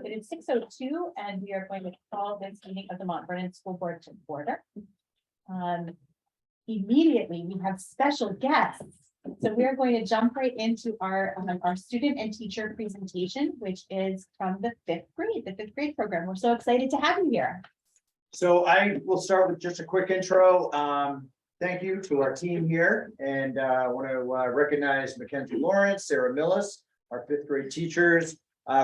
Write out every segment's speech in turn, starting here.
It is 6:02, and we are going to call this meeting of the Mont Vernon School Board to order. Immediately, we have special guests. So we are going to jump right into our student and teacher presentation, which is from the fifth grade program. We're so excited to have you here. So I will start with just a quick intro. Thank you to our team here, and I want to recognize Mackenzie Lawrence, Sarah Millis, our fifth grade teachers.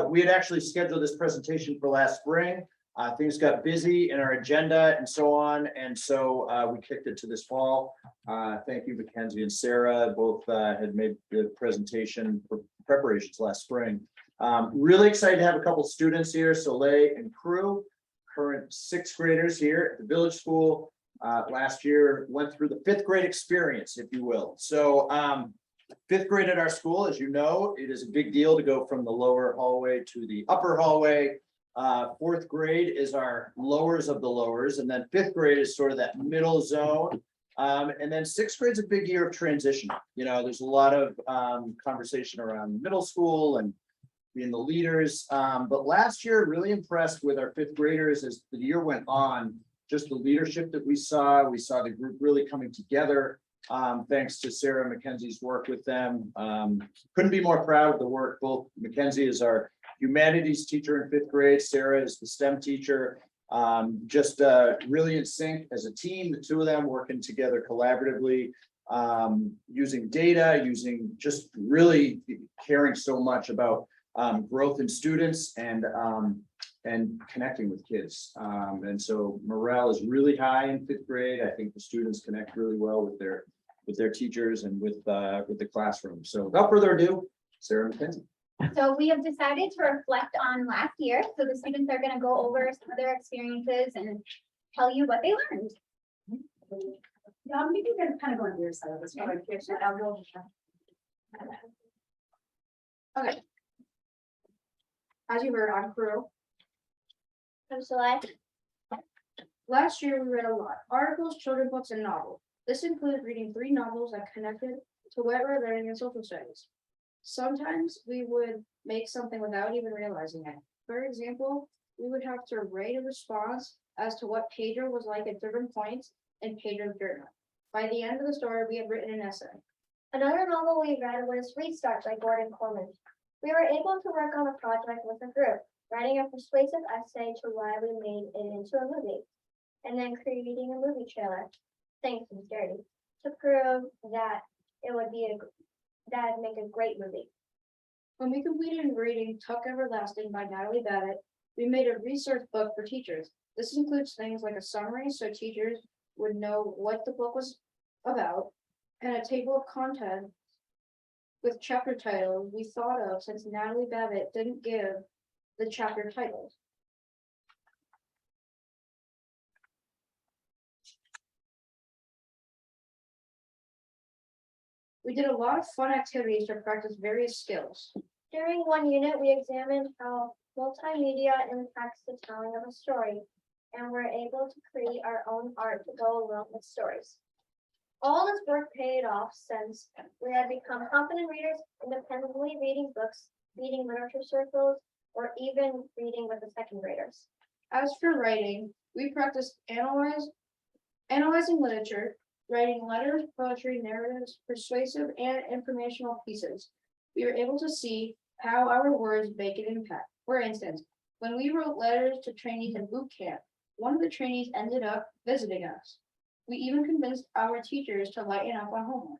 We had actually scheduled this presentation for last spring. Things got busy in our agenda and so on, and so we kicked it to this fall. Thank you, Mackenzie and Sarah. Both had made the presentation for preparations last spring. Really excited to have a couple students here, Soleil and Crew, current sixth graders here at the Village School. Last year went through the fifth grade experience, if you will. So fifth grade at our school, as you know, it is a big deal to go from the lower hallway to the upper hallway. Fourth grade is our lowers of the lowers, and then fifth grade is sort of that middle zone. And then sixth grade is a big year of transition. You know, there's a lot of conversation around middle school and being the leaders. But last year, really impressed with our fifth graders as the year went on, just the leadership that we saw the group really coming together. Thanks to Sarah and Mackenzie's work with them. Couldn't be more proud of the work. Both Mackenzie is our humanities teacher in fifth grade. Sarah is the STEM teacher. Just really in sync as a team, the two of them working together collaboratively, using data, using just really caring so much about growth in students and connecting with kids. And so morale is really high in fifth grade. I think the students connect really well with their teachers and with the classroom. So without further ado, Sarah and Mackenzie. So we have decided to reflect on last year. So the students are going to go over some of their experiences and tell you what they learned. Yeah, maybe you can kind of go on your side of this. Okay. As you heard, I'm Crew. I'm Celeste. Last year we read a lot: articles, children's books, and novels. This included reading 3 novels that connected to what we're learning in social studies. Sometimes we would make something without even realizing it. For example, we would have to write a response as to what Pedro was like at different points in Pedro's journal. By the end of the story, we had written an essay. Another novel we read was Restart by Gordon Coleman. We were able to work on a project with a group, writing a persuasive essay to why we made it into a movie, and then creating a movie trailer, thanks to Dirty, to prove that it would be that'd make a great movie. When we completed reading Tuck Everlasting by Natalie Babbitt, we made a research book for teachers. This includes things like a summary so teachers would know what the book was about, and a table of contents with chapter titles we thought of since Natalie Babbitt didn't give the chapter titles. We did a lot of fun activities to practice various skills. During one unit, we examined how multimedia impacts the telling of a story, and were able to create our own art to go along with stories. All this work paid off since we had become confident readers, independently reading books, leading literature circles, or even reading with the second graders. As for writing, we practiced analyzing literature, writing letters, poetry, narratives, persuasive and informational pieces. We were able to see how our words make an impact. For instance, when we wrote letters to trainees in boot camp, one of the trainees ended up visiting us. We even convinced our teachers to lighten up on homework.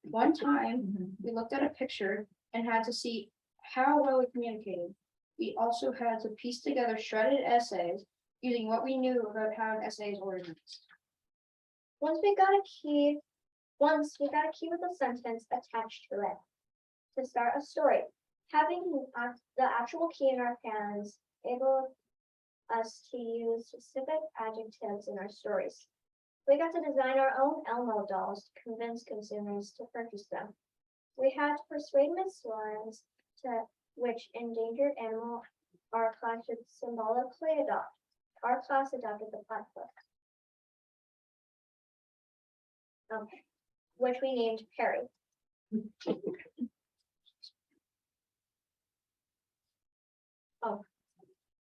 One time, we looked at a picture and had to see how well we communicated. We also had to piece together shredded essays using what we knew about how an essay is organized. Once we got a key with a sentence attached to it to start a story. Having the actual key in our hands enabled us to use specific adjectives in our stories. We got to design our own Elmo dolls to convince consumers to purchase them. We had to persuade Miss Lawrence to which endangered animal our class should symbolically adopt. Our class adopted the platypus, which we named Perry.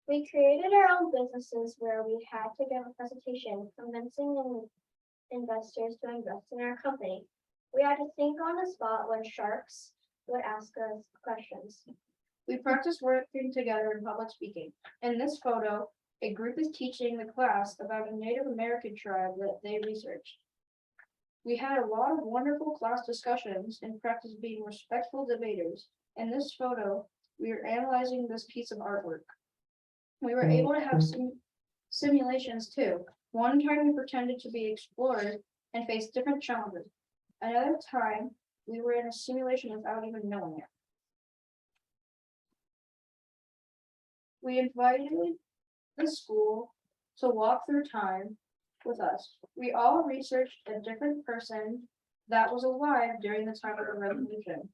We created our own businesses where we had to give a presentation convincing investors to invest in our company. We had to think on the spot when sharks would ask us questions. We practice working together in public speaking. In this photo, a group is teaching the class about a Native American tribe that they researched. We had a lot of wonderful class discussions and practiced being respectful debaters. In this photo, we are analyzing this piece of artwork. We were able to have some simulations too. One time we pretended to be explorers and faced different challenges. Another time, we were in a simulation without even knowing it. We invited the school to walk through time with us. We all researched a different person that was alive during the time of the revolution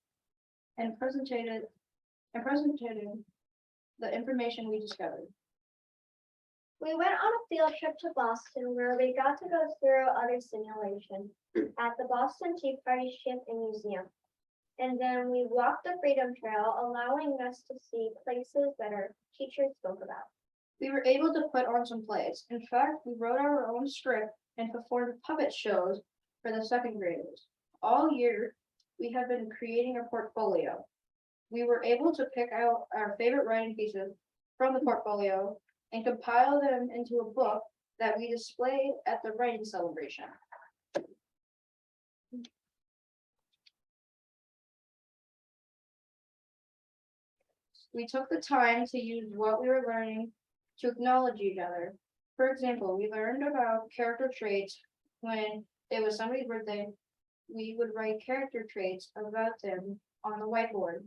and presented the information we discovered. We went on a field trip to Boston where we got to go through other simulations at the Boston Tea Party Ship and Museum. And then we walked the Freedom Trail, allowing us to see places that our teachers spoke about. We were able to put on some plays. In fact, we wrote our own script and performed puppet shows for the second graders. All year, we have been creating a portfolio. We were able to pick out our favorite writing pieces from the portfolio and compile them into a book that we displayed at the writing celebration. We took the time to use what we were learning to acknowledge each other. For example, we learned about character traits when it was somebody's birthday. We would write character traits about them on the whiteboard.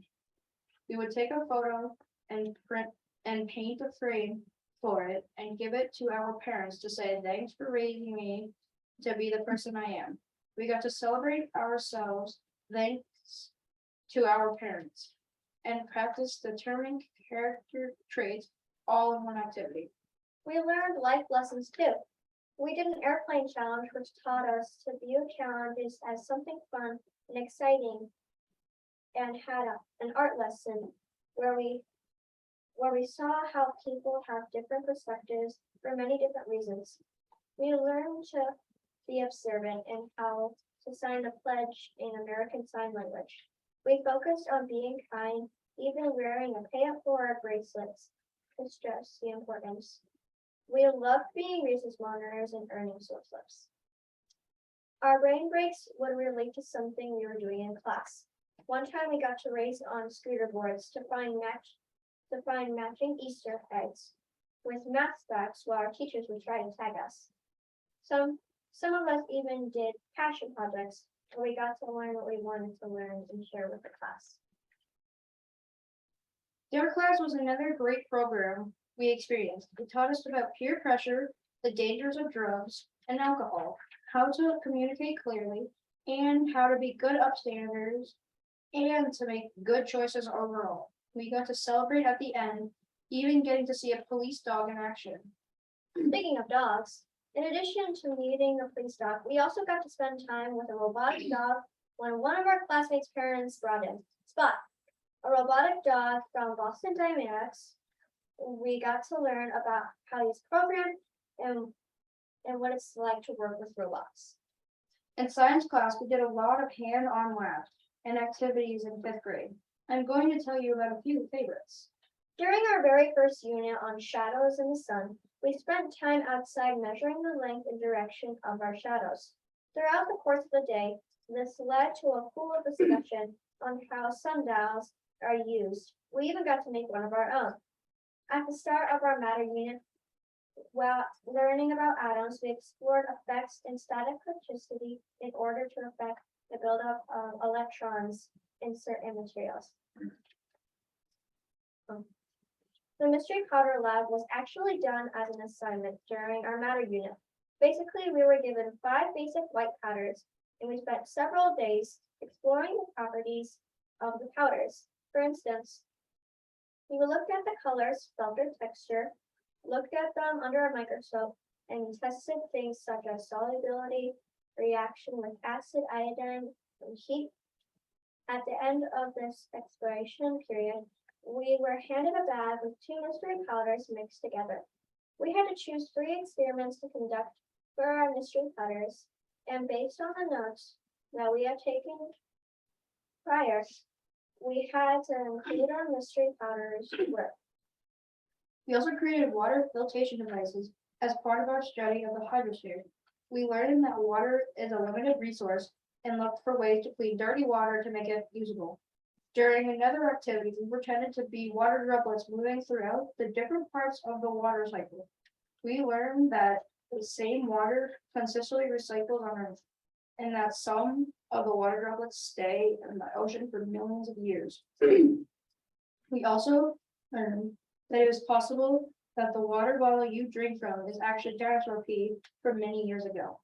We would take a photo and print and paint a frame for it and give it to our parents to say, thanks for raising me to be the person I am. We got to celebrate ourselves thanks to our parents and practice determining character traits all in one activity. We learned life lessons too. We did an airplane challenge which taught us to view challenges as something fun and exciting, and had an art lesson where we saw how people have different perspectives for many different reasons. We learned to be observant and how to sign the pledge in American Sign Language. We focused on being kind, even wearing a pay it forward bracelets to stress the importance. We loved being recess monitors and earning soul slips. Our brain breaks would relate to something we were doing in class. One time we got to race on scooter boards to find matching Easter eggs with math facts while our teachers would try to tag us. Some of us even did passion projects where we got to learn what we wanted to learn and share with the class. Their class was another great program we experienced. It taught us about peer pressure, the dangers of drugs and alcohol, how to communicate clearly, and how to be good upstanders and to make good choices overall. We got to celebrate at the end, even getting to see a police dog in action. Speaking of dogs, in addition to meeting the police dog, we also got to spend time with a robotic dog when one of our classmates' parents brought in Spot, a robotic dog from Boston Dynamics. We got to learn about how he's programmed and what it's like to work with robots. In science class, we did a lot of hand-on labs and activities in 5th grade. I'm going to tell you about a few favorites. During our very first unit on shadows in the sun, we spent time outside measuring the length and direction of our shadows. Throughout the course of the day, this led to a pool of discussion on how sundials are used. We even got to make one of our own. At the start of our matter unit, while learning about atoms, we explored effects in static electricity in order to affect the buildup of electrons in certain materials. The mystery powder lab was actually done as an assignment during our matter unit. Basically, we were given 5 basic white powders, and we spent several days exploring the properties of the powders. For instance, we looked at the colors, felt their texture, looked at them under a microscope, and tested things such as solubility, reaction with acid, iodine, and heat. At the end of this exploration period, we were handed a bag with 2 mystery powders mixed together. We had to choose 3 experiments to conduct for our mystery powders, and based on the notes that we had taken prior, we had to include our mystery powders work. We also created water filtration devices as part of our study of the hydrosphere. We learned that water is a limited resource and looked for ways to clean dirty water to make it usable. During another activity, we pretended to be water droplets moving throughout the different parts of the water cycle. We learned that the same water consistently recycles on Earth, and that some of the water droplets stay in the ocean for millions of years. We also learned that it is possible that the water bottle you drink from is actually dinosaur pee from many years ago.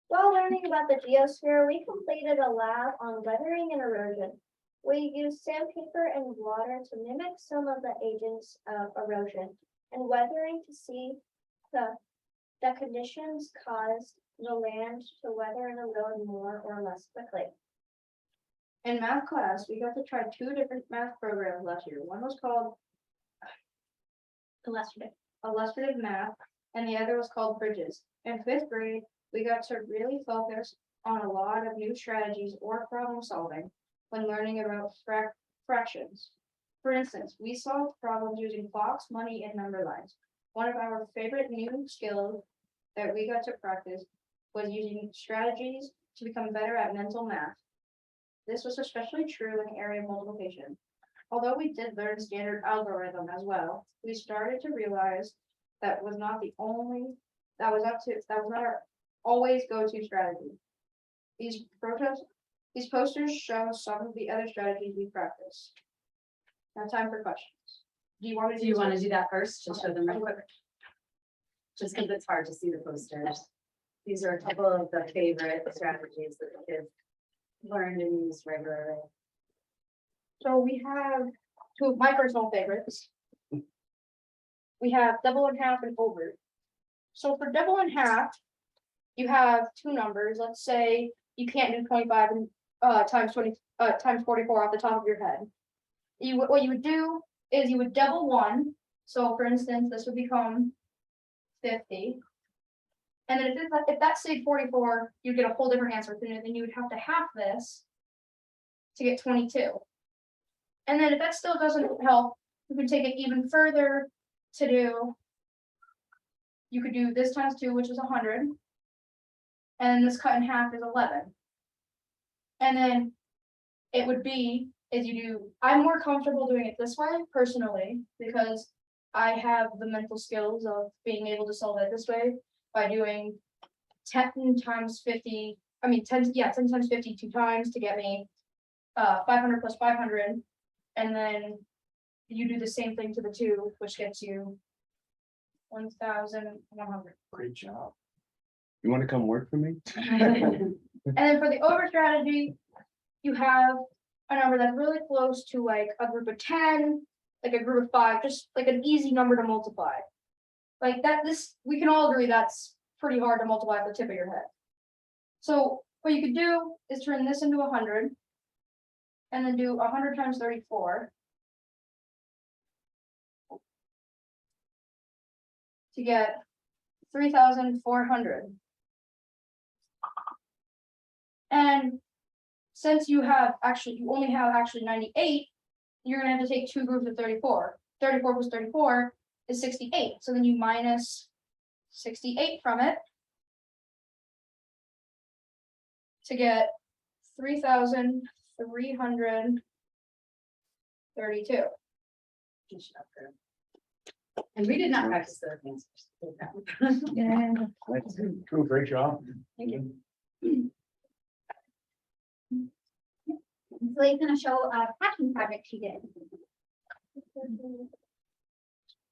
While learning about the geosphere, we completed a lab on weathering and erosion. We used sandpaper and water to mimic some of the agents of erosion and weathering to see the conditions caused the land to weather and erode more or less quickly. In math class, we got to try 2 different math programs last year. One was called illustrative math, and the other was called Bridges. In 5th grade, we got to really focus on a lot of new strategies or problem solving when learning about fractions. For instance, we solved problems using clocks, money, and number lines. One of our favorite new skills that we got to practice was using strategies to become better at mental math. This was especially true in the area of multiplication. Although we did learn standard algorithm as well, we started to realize that was not our always go-to strategy. These posters show some of the other strategies we practice. Now time for questions. Do you want to do that first? Just show them real quick. Just because it's hard to see the posters. These are a couple of the favorite strategies that the kids learned and used regularly. So we have 2 of my personal favorites. We have double and half and over. So for double and half, you have 2 numbers. Let's say you can't do 25 and times 44 off the top of your head. What you would do is you would double 1. So for instance, this would become 50. And then if that stayed 44, you'd get a whole different answer. Then you would have to half this to get 22. And then if that still doesn't help, you can take it even further to do. You could do this times 2, which is 100. And this cut in half is 11. And then it would be, I'm more comfortable doing it this way personally, because I have the mental skills of being able to solve it this way by doing 10 times 50, 10 times 50 2 times to get me 500 plus 500. And then you do the same thing to the 2, which gets you 1,100. Great job. You want to come work for me? And then for the over strategy, you have a number that's really close to like a group of 10, like a group of 5, just like an easy number to multiply. Like that, we can all agree that's pretty hard to multiply at the tip of your head. So what you could do is turn this into 100, and then do 100 times 34 to get 3,400. And since you only have 98, you're gonna have to take 2 groups of 34. 34 plus 34 is 68. So then you minus 68 from it to get 3,332. And we did not practice those things. Yeah. Great job. Thank you. So he's gonna show a passion project she did.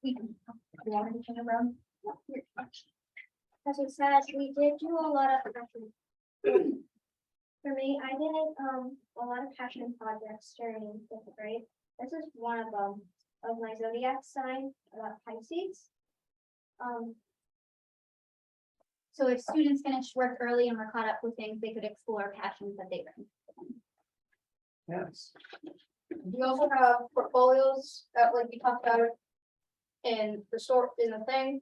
You want me to turn around? As it says, we did do a lot of passion. For me, I did a lot of passion projects during 5th grade. This is one of them, of my zodiac sign about Pisces. So if students finished work early and were caught up with things, they could explore passions that they were interested in. Yes. We also have portfolios that like we talked about in the store, in the thing,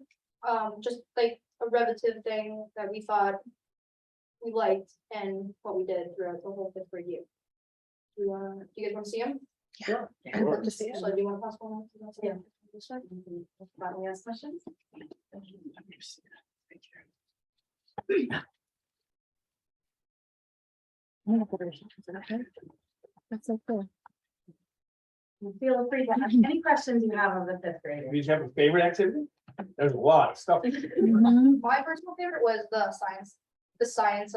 just like a repetitive thing that we thought we liked and what we did throughout the whole 5th grade year. Do you guys want to see them? Sure. I'd love to see it. So do you want to pass one? Yeah. Probably ask questions. That's so cool. Feel free to ask any questions you have of the 5th graders. Do you have a favorite activity? There's a lot of stuff. My personal favorite was the science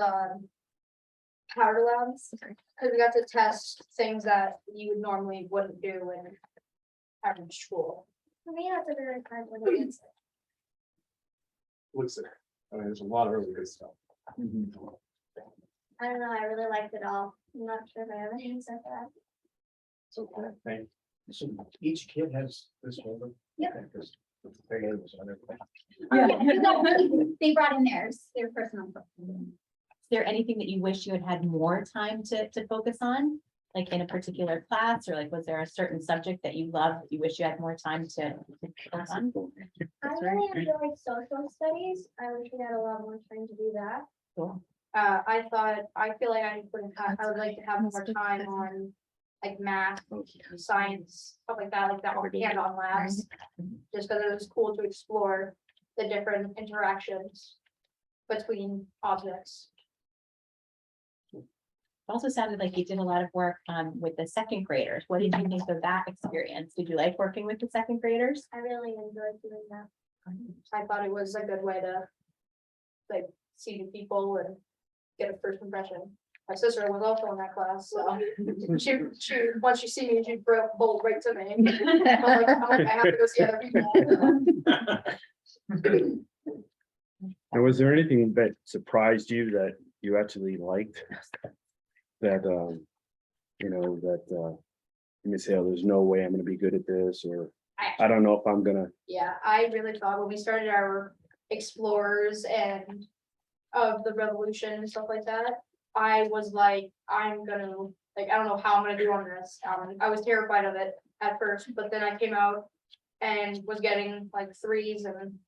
power labs, because we got to test things that you would normally wouldn't do in average school. For me, that's a very hard one to answer. Looks there. I mean, there's a lot of really good stuff. I don't know, I really liked it all. I'm not sure if I have an answer for that. It's okay. Thank you. So each kid has this folder? Yep. Okay, 'cause the thing is, I never- They brought in theirs, their personal. Is there anything that you wish you had had more time to focus on? Like in a particular class, or like, was there a certain subject that you loved, that you wish you had more time to focus on? I really enjoyed social studies. I wish we had a lot more time to do that. Cool. I feel like I would like to have more time on like math, science, stuff like that were hands-on labs. Just because it was cool to explore the different interactions between objects. Also sounded like you did a lot of work with the 2nd graders. What did you think of that experience? Did you like working with the 2nd graders? I really enjoyed doing that. I thought it was a good way to like see the people and get a first impression. My sister was also in that class, so she once she see me, she bolt right to me. I'm like, I have to go see other people. And was there anything that surprised you that you actually liked? That, you know, that, you may say, oh, there's no way I'm gonna be good at this, or I don't know if I'm gonna. Yeah, I really thought when we started our explorers and of the revolution and stuff like that, I was like, I'm gonna, like, I don't know how I'm gonna do on this. I was terrified of it at first, but then I came out and was getting like 3s and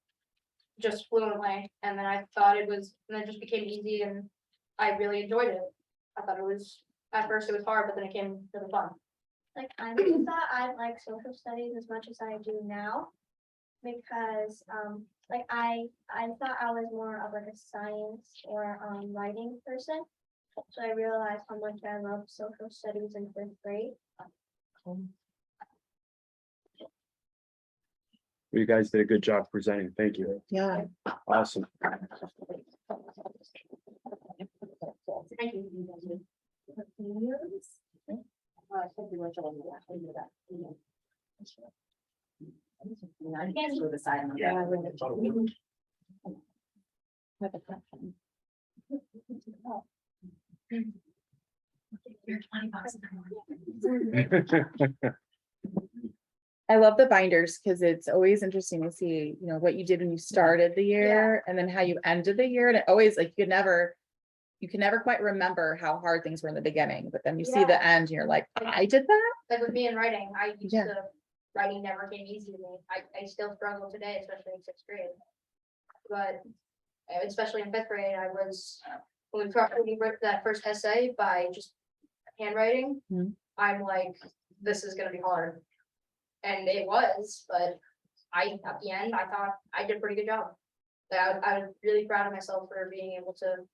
just fluently, and then I thought it was, and then it just became easy and I really enjoyed it. I thought it was, at first it was hard, but then it came really fun. Like, I never thought I'd like social studies as much as I do now. Because, like, I thought I was more of like a science or writing person. So I realized how much I love social studies in 5th grade. You guys did a good job presenting. Thank you. Yeah. Awesome. Thank you. Again, to the side. Yeah. You're $20 I love the binders because it's always interesting to see, you know, what you did when you started the year and then how you ended the year. And it always like you can never quite remember how hard things were in the beginning, but then you see the end and you're like, I did that. Like with me in writing, I used Yeah. to, writing never came easy to me. I still struggle today, especially in 6th grade. But especially in 5th grade, I was, when we wrote that first essay by just handwriting, Mhm. I'm like, this is gonna be hard. And it was, but at the end, I thought I did a pretty good job. I was really proud of myself for being able to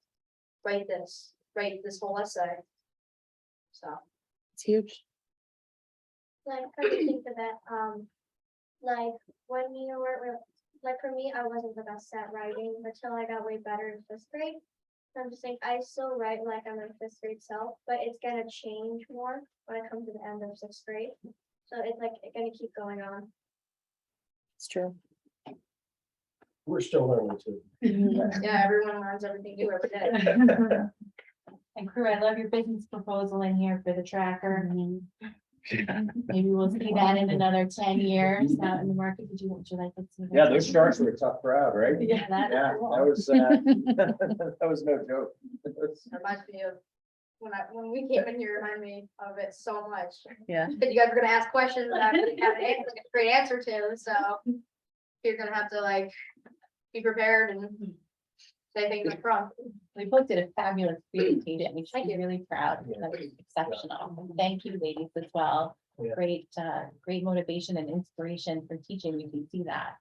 write this whole essay. So. It's huge. Like, I can think of it, like, when you were, like, for me, I wasn't the best at writing until I got way better in 5th grade. So I'm just saying, I still write like I'm in 5th grade self, but it's gonna change more when I come to the end of 6th grade. So it's like, it's gonna keep going on. It's true. We're still learning too. Yeah, everyone learns everything new every day. And crew, I love your business proposal in here for the tracker. Maybe we'll see that in another 10 years out in the market. Would you like to see? that? Yeah, those sharks were a tough crowd, right? Yeah, Yeah, that's that cool. was, that was no joke. Reminds me of when we came in here, reminded me of it so much. Yeah. Because you guys were gonna ask questions that I didn't have a great answer to, so you're gonna have to like be prepared and say things up front. We both did a fabulous presentation. We should Thank be you. really proud. That was exceptional. Thank you, ladies, as well. Yeah. Great motivation and inspiration for teaching. You can see that.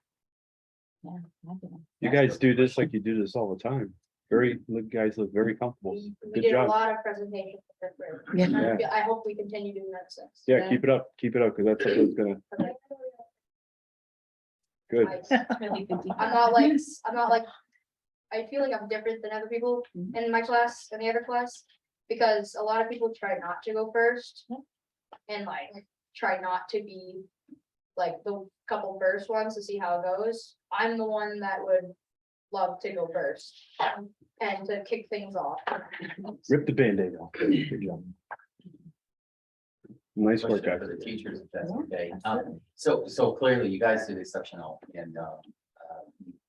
Yeah. fabulous. You guys do this like you do this all the time. Guys look very comfortable. We Good did a job. lot of presentations. for fifth grade. Yeah. And I feel- I hope we continue doing that since. Yeah, keep it up, because that's what's gonna, Okay. good. It's really good to I'm hear. not like, I feel like I'm different than other people in my class and the other class. Because a lot of people try not to go first. And like, try not to be like the couple first ones to see how it goes. I'm the one that would love to go first. And to kick things off. Rip the Band-Aid off. Good job. Nice work, Question guys. for the teachers, if that's okay. So clearly you guys did exceptional and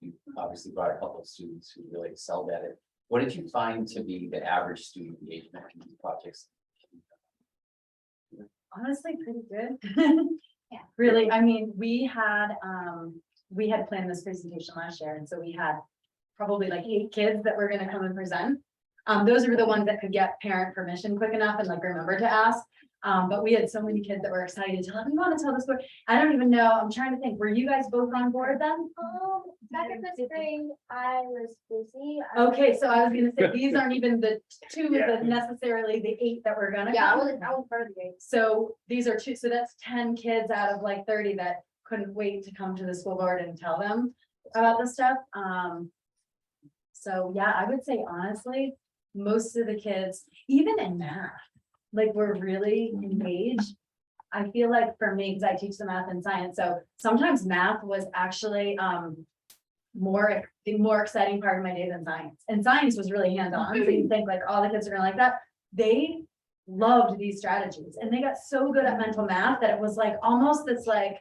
you obviously brought a couple of students who really excelled at it. What did you find to be the average student engagement in these projects? Honestly, pretty good. Yeah, really, I mean, we had planned this presentation last year, and so we had probably like 8 kids that were gonna come and present. Those were the ones that could get parent permission quick enough and like remember to ask. But we had so many kids that were excited to let me want to tell the story. I don't even know, I'm trying to think, were you guys both on board then? Back in fifth grade, I was busy. Okay, so I was gonna say, these aren't even the 2 Yeah. that necessarily the 8 that were gonna Yeah, I come. was part of the game. So these are 2, so that's 10 kids out of like 30 that couldn't wait to come to the school board and tell them about this stuff. So yeah, I would say honestly, most of the kids, even in math, like were really engaged. I feel like for me, because I teach the math and science, so sometimes math was actually the more exciting part of my day than science. And science was really hands-on. So you think like all the kids are gonna like that. They loved these strategies and they got so good at mental math that it was like almost this like,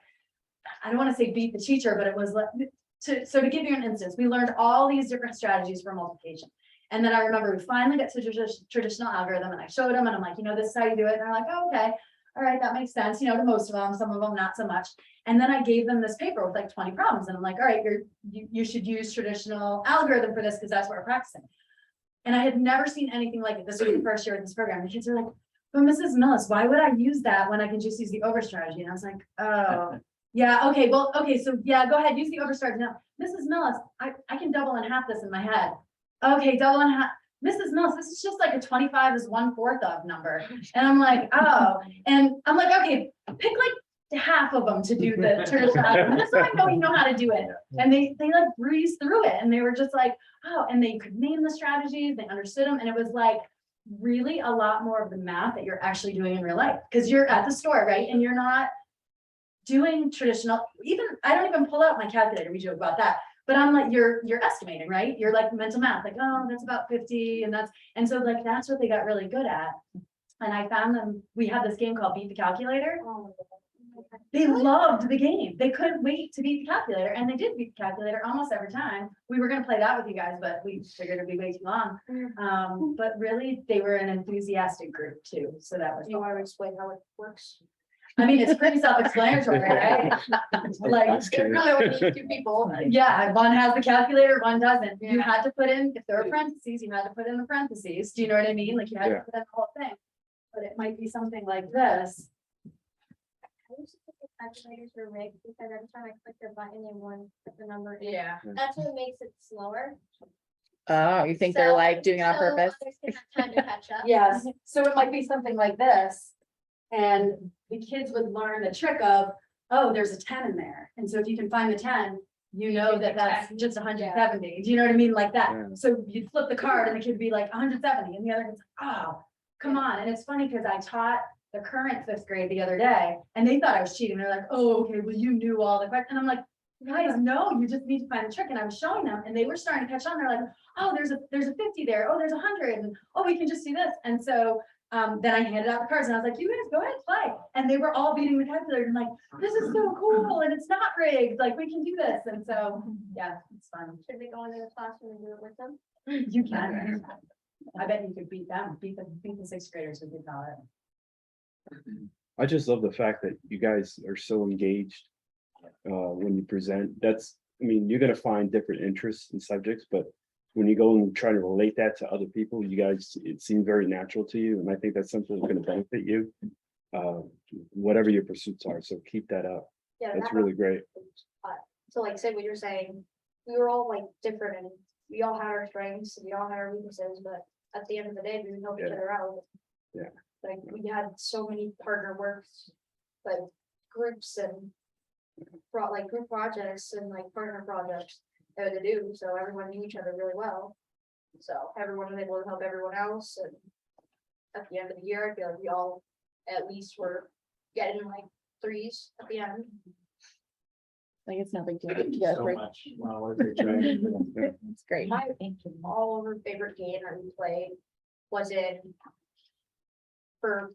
I don't want to say beat the teacher, but it was like so to give you an instance, we learned all these different strategies for multiplication. And then I remember we finally got to traditional algorithm and I showed them and I'm like, this is how you do it. And they're like, oh, okay. All right, that makes sense, to most of them, some of them not so much. And then I gave them this paper with like 20 problems and I'm like, all right, you should use traditional algorithm for this because that's what we're practicing. And I had never seen anything like it. This was the first year of this program. The kids are like, but Mrs. Millis, why would I use that when I can just use the over strategy? And I was like, oh, yeah, okay, well, okay, so yeah, go ahead, use the over strategy. Now, Mrs. Millis, I can double and half this in my head. Okay, double and half. Mrs. Mills, this is just like a 25 is 1/4 of number. And I'm like, oh, and I'm like, okay, pick like half of them to do the traditional algorithm. That's how I know you know how to do it. And they like breezed through it and they were just like, oh, and they could name the strategies, they understood them. And it was like really a lot more of the math that you're actually doing in real life. Because you're at the store, right? And you're not doing traditional, I don't even pull out my calculator, we joke about that. But I'm like, you're estimating, right? You're like mental math, like, oh, that's about 50 and so like, that's what they got really good at. And I found them, we had this game called Beat the Calculator. They loved the game. They couldn't wait to beat the calculator and they did beat the calculator almost every time. We were gonna play that with you guys, but we figured it'd be way too long. But really, they were an enthusiastic group too, so that was. You want to explain how it works? I mean, it's pretty self-explanatory, right? Like, Just kidding. Really only need 2 people. yeah, one has the calculator, one doesn't. You had to put in, if there were parentheses, you had to put in the parentheses. Do you know what I mean? Like you had to Yeah. put in the whole thing. But it might be something like this. I used to think the calculators were rigged because every time I clicked the button, it wouldn't put the number in. Yeah. That's what makes it slower. Oh, you think they're like doing it on So purpose? others can have time to catch up. Yes, so it might be something like this. And the kids would learn the trick of, oh, there's a 10 in there. And so if you can find the 10, you know that that's just 170. Do you know what I mean? Like that. Yeah. So you'd flip the card and the kid would be like 170 and the other kid's like, oh, come on. And it's funny because I taught the current 5th grade the other day and they thought I was cheating. They're like, oh, okay, well, you knew all the questions. And I'm like, guys, no, you just need to find the trick. And I was showing them and they were starting to catch on. They're like, oh, there's a 50 there. Oh, there's 100. And oh, we can just do this. And so then I handed out the cards and I was like, you guys go ahead, play. And they were all beating the calculator and like, this is so cool. And it's not rigged. Like we can do this. And so, yeah, it's fun. Should we go into the classroom and do it with them? You can. I bet you could beat them, beat the sixth graders who did not. I just love the fact that you guys are so engaged. When you present, that's, I mean, you're gonna find different interests and subjects, but when you go and try to relate that to other people, you guys, it seemed very natural to you, and I think that's something that's gonna benefit you. Whatever your pursuits are, so keep that up. Yeah, That's that really great. So like say what you're saying, we were all like different and we all had our strengths, we all had our weaknesses, but at the end of the day, we would help each Yeah. other out. Yeah. Like we had so many partner works, like groups and brought like group projects and like partner projects that to do, so everyone knew each other really well. So everyone was able to help everyone else, and at the end of the year, I feel like we all at least were getting like threes at the end. Like it's no big deal. Yeah, So great. much. Wow, what a great job. It's great. My all over favorite game that we played was in for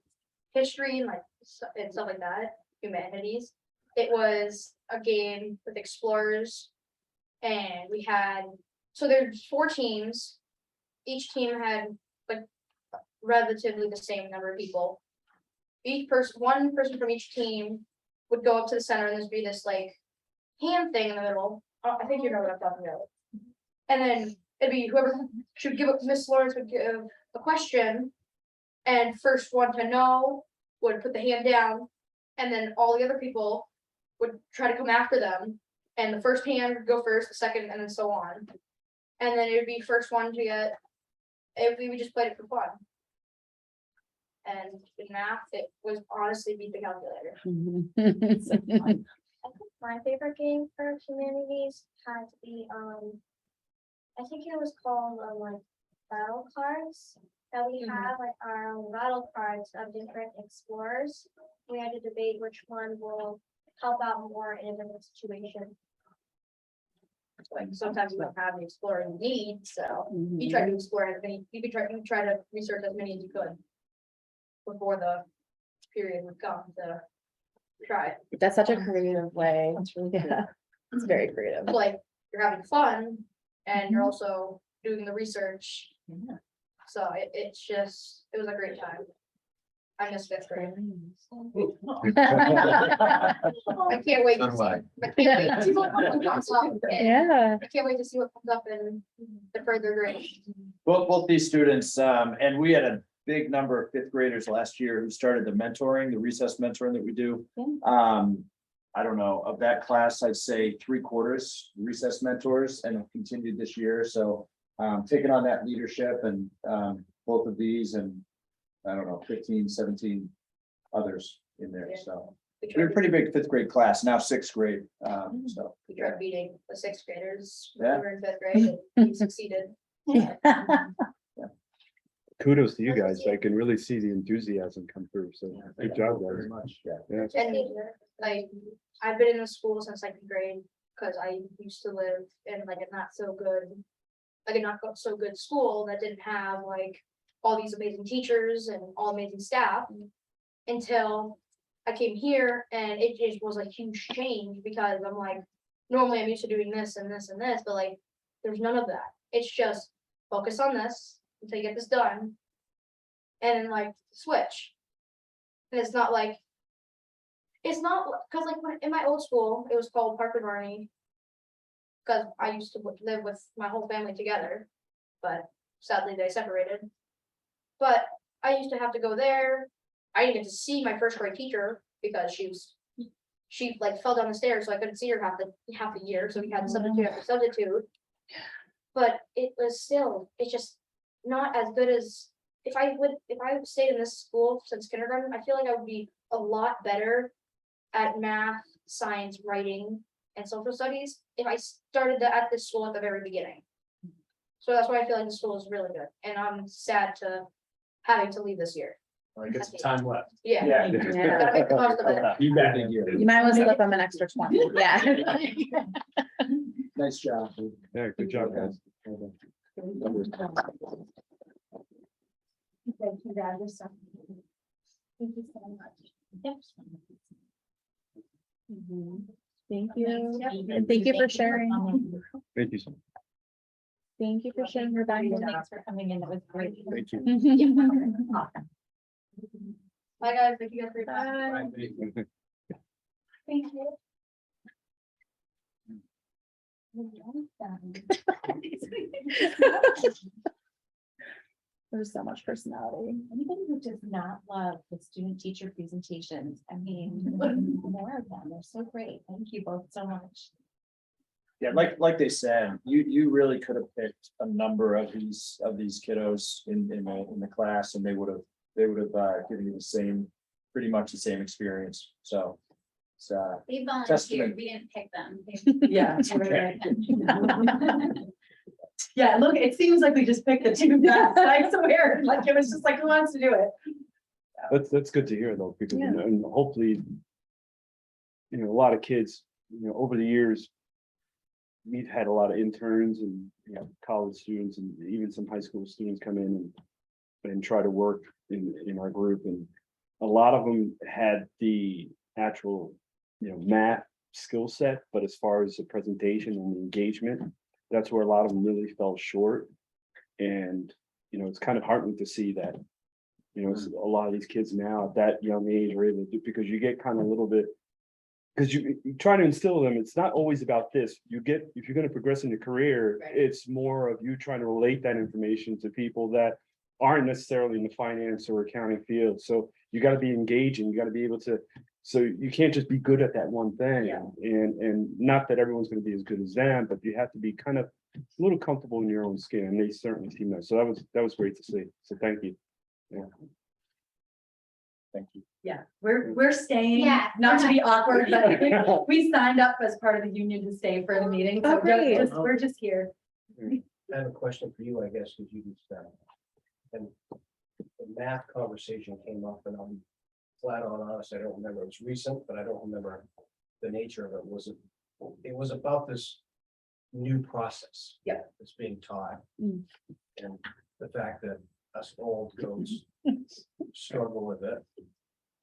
history and like and stuff like that, humanities. It was a game with explorers, and we had, so there's 4 teams. Each team had like relatively the same number of people. One person from each team would go up to the center, and there'd be this like hand thing in the middle. I think you know what I'm talking about. And then it'd be whoever should give up, Miss Lawrence would give a question. And first one to know would put the hand down. And then all the other people would try to come after them. And the first hand would go first, the second, and then so on. And then it would be first one to get, we just played it for fun. And in math, it was honestly beat the calculator. I think my favorite game for humanities had to be, I think it was called, like, battle cards. That we have, like, our own battle cards of different explorers. We had to debate which one will help out more in a different situation. Like, sometimes you don't have the explorer you need, so you try to explore as many, you try to research as many as you could before the period would come to try. That's such a creative way. Yeah, it's very creative. Like, you're having fun and you're also doing the research. So it was a great time. I miss 5th grade. I can't wait. So do I. I can't wait to see what comes up. Yeah. I can't wait to see what comes up in the further grades. Both these students, and we had a big number of 5th graders last year who started the mentoring, the recess mentoring that we do. I don't know, of that class, I'd say 3/4 recess mentors and have continued this year. So taking on that leadership and both of these and I don't know, 15, 17 others in there. So we're a pretty big 5th grade class, now 6th grade. So We tried beating the 6th graders. when Yeah. We were in 5th grade and we succeeded. Kudos to you guys. I can really see the enthusiasm come through. So good job, very guys. much. Yeah. Yeah. And like, I've been in the school since 2nd grade, because I used to live in like a not so good school that didn't have like all these amazing teachers and all amazing staff. Until I came here, and it just was a huge change, because I'm like, normally I'm used to doing this and this and this, but like, there's none of that. It's just focus on this until you get this done. And then like switch. And it's not, because like in my old school, it was called Parker Barney. Because I used to live with my whole family together, but sadly they separated. But I used to have to go there. I didn't get to see my 1st grade teacher because she like fell down the stairs, so I couldn't see her half the year. So we had substitute after substitute. But it's just not as good as if I stayed in this school since kindergarten. I feel like I would be a lot better at math, science, writing, and social studies if I started at this school at the very beginning. So that's why I feel like the school is really good, and I'm sad to having to leave this year. I get some time left. Yeah. Yeah. Gotta make the most of it. You bet. You might want to slip them an extra 20. Yeah. Nice job. Yeah, good job, guys. Thank you, Dad. You're so- Thank you so much. Thank you. And thank you for sharing. Thank you so much. Thank you for sharing your binder. Thanks for coming in. That was great. Thank you. Awesome. Bye, guys. Thank you guys for your time. Thank you. There's so much personality. Anybody who does not love the student teacher presentations, I mean, more of them. They're so great. Thank you both so much. Yeah, like they said, you really could have picked a number of these kiddos in the class, and they would have given you the same, pretty much the same experience. So it's They Testament. volunteered, we didn't pick them. Yeah. Yeah, look, it seems like we just picked the two best, I swear, like it was just like, who wants to do it? That's good to hear though, because Yeah. and hopefully. A lot of kids, over the years. We've had a lot of interns and, college students and even some high school students come in and try to work in our group, and a lot of them had the actual, math skill set, but as far as the presentation and the engagement, that's where a lot of them really fell short. And, it's kind of heartening to see that, a lot of these kids now at that young age are able to do, because you get kind of a little bit, because you try to instill them, it's not always about this. If you're going to progress in your career, Right. it's more of you trying to relate that information to people that aren't necessarily in the finance or accounting field. So you got to be engaging, you got to be able to, so you can't just be good at that one thing. Yeah. And not that everyone's going to be as good as them, but you have to be kind of a little comfortable in your own skin, and they certainly seem that. So that was great to see. So thank you. Yeah. Thank you. Yeah, we're staying, Yeah. not to be awkward, but we signed up as part of the union to stay for the meeting, so Oh, great. we're just here. I have a question for you, I guess, because you just, and the math conversation came up, and I'll be flat on honest, I don't remember, it was recent, but I don't remember the nature of it. It was about this new process. Yeah. That's being taught. Mm. And the fact that us old goes struggle with it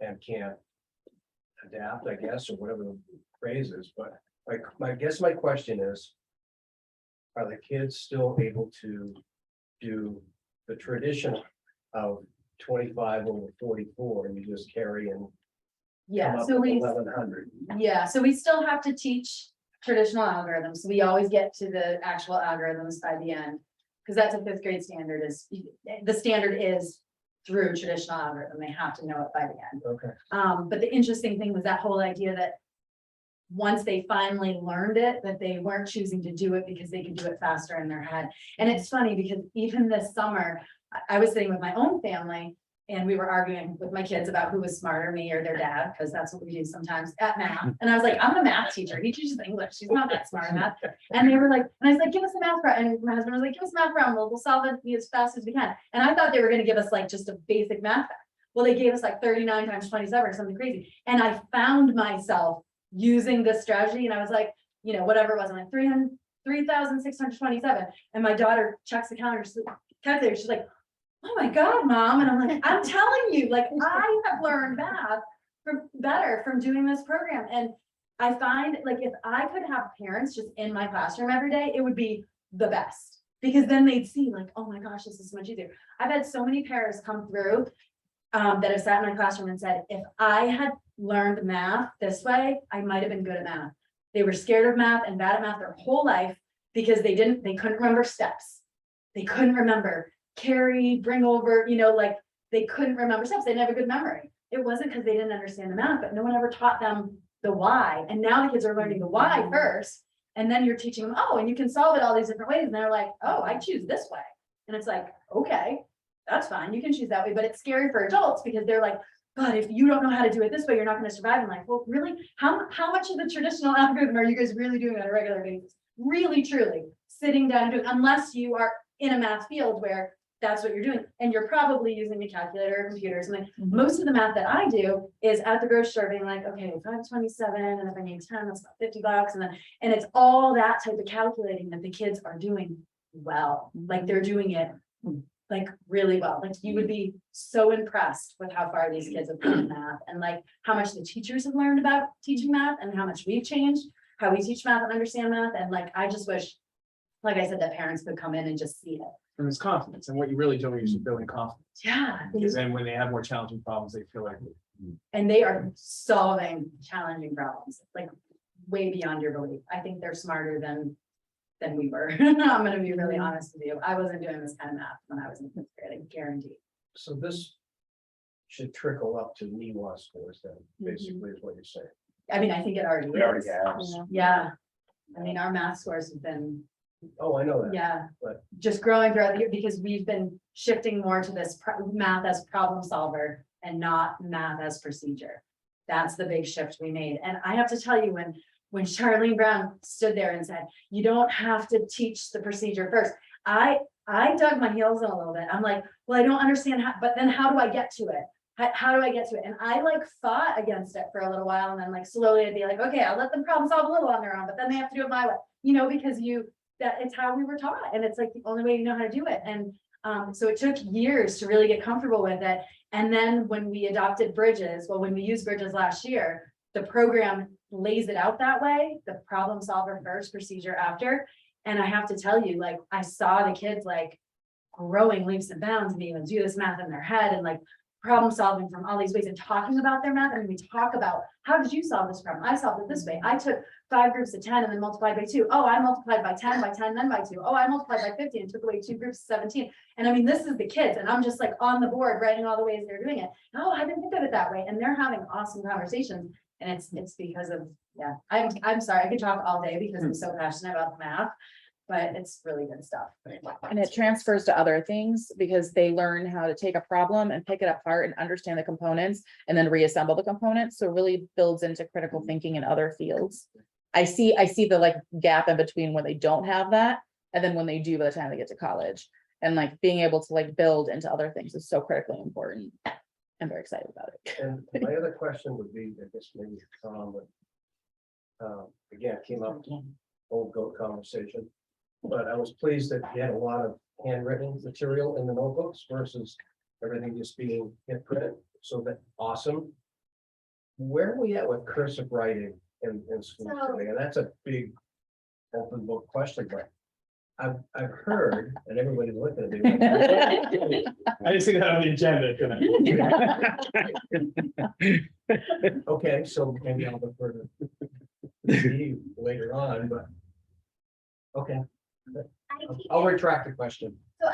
and can't adapt, I guess, or whatever the phrase is, but my question is, are the kids still able to do the tradition of 25 over 44, and you just carry and come Yeah, up so with we, 1100? so we still have to teach traditional algorithms, so we always get to the actual algorithms by the end. Because that's a fifth grade standard the standard is through traditional algorithm, they have to know it by the end. Okay. But the interesting thing was that whole idea that once they finally learned it, that they weren't choosing to do it because they could do it faster in their head. And it's funny because even this summer, I was sitting with my own family and we were arguing with my kids about who was smarter, me or their dad, because that's what we do sometimes at math. And I was like, I'm a math teacher. He teaches English. She's not that smart at math. And they were like, and I was like, give us a math problem. And my husband was like, give us a math problem. We'll solve it as fast as we can. And I thought they were going to give us like just a basic math. Well, they gave us like 39 times 27 or something crazy. And I found myself using this strategy. And I was like, whatever it was, I'm like 3,627. And my daughter checks the calculator. She's like, oh my God, Mom. And I'm like, I'm telling you, like, I have learned math better from doing this program. And I find like, if I could have parents just in my classroom every day, it would be the best, because then they'd see like, oh my gosh, this is much easier. I've had so many parents come through that have sat in my classroom and said, if I had learned math this way, I might've been good at math. They were scared of math and bad at math their whole life because they couldn't remember steps. They couldn't remember carry, bring over, like they couldn't remember steps. They didn't have a good memory. It wasn't because they didn't understand the math, but no one ever taught them the why. And now the kids are learning the why first. And then you're teaching them, oh, and you can solve it all these different ways. And they're like, oh, I choose this way. And it's like, okay, that's fine. You can choose that way. But it's scary for adults because they're like, God, if you don't know how to do it this way, you're not going to survive in life. Well, really, how much of the traditional algorithm are you guys really doing on a regular basis? Really, truly sitting down and doing, unless you are in a math field where that's what you're doing. And you're probably using a calculator or computers. And like most of the math that I do is at the grocery store being like, okay, 527, and if I need 10, that's about $50. And it's all that type of calculating that the kids are doing well. Like they're doing it like really well. Like you would be so impressed with how far these kids have come in math, and like how much the teachers have learned about teaching math, and how much we've changed how we teach math and understand math. And like, I just wish like I said, that parents could come in and just see it. And it's confidence, and what you're really doing is you're building confidence. Yeah. Because then when they have more challenging problems, they feel like. And they are solving challenging problems, like way beyond your belief. I think they're smarter than we were. I'm gonna be really honest with you. I wasn't doing this kind of math when I was in fifth grade, I guarantee. So this should trickle up to NEWA scores then, basically is what you're saying. I mean, I think it already It already is. has. Yeah. I mean, our math scores have been, Oh, I know that. yeah, But- just growing throughout the year because we've been shifting more to this math as problem solver and not math as procedure. That's the big shift we made. And I have to tell you, when Charlene Brown stood there and said, you don't have to teach the procedure first. I dug my heels in a little bit. I'm like, well, I don't understand how, but then how do I get to it? How do I get to it? And I like fought against it for a little while. And then like slowly I'd be like, okay, I'll let them problem solve a little on their own, but then they have to do it my way, because that it's how we were taught. And it's like the only way you know how to do it. And so it took years to really get comfortable with it. And then when we adopted Bridges, when we used Bridges last year, the program lays it out that way, the problem solver first, procedure after. And I have to tell you, like, I saw the kids like growing leaps and bounds and even do this math in their head and like problem solving from all these ways and talking about their math. And we talk about, how did you solve this problem? I solved it this way. I took 5 groups of 10 and then multiplied by 2. Oh, I multiplied by 10, then by 2. Oh, I multiplied by 50 and took away 2 groups of 17. And I mean, this is the kids and I'm just like on the board writing all the ways they're doing it. Oh, I didn't think of it that way. And they're having awesome conversations. And it's because of, yeah, I'm sorry, I could talk all day because I'm so passionate about the math, but it's really good stuff. And it transfers to other things because they learn how to take a problem and pick it apart and understand the components and then reassemble the components. So it really builds into critical thinking in other fields. I see the like gap in between when they don't have that and then when they do by the time they get to college. And like being able to like build into other things is so critically important. I'm very excited about it. And my other question would be, I guess maybe, again, it came up, old goat conversation. But I was pleased that you had a lot of handwritten material in the notebooks versus everything just being in print. So that awesome. Where are we at with cursive writing in school today? And that's a big open book question, but I've heard, and everybody's looking at me. I didn't see that on the agenda tonight. Okay, so maybe I'll defer to Steve later on, but. Okay, I'll retract the question. So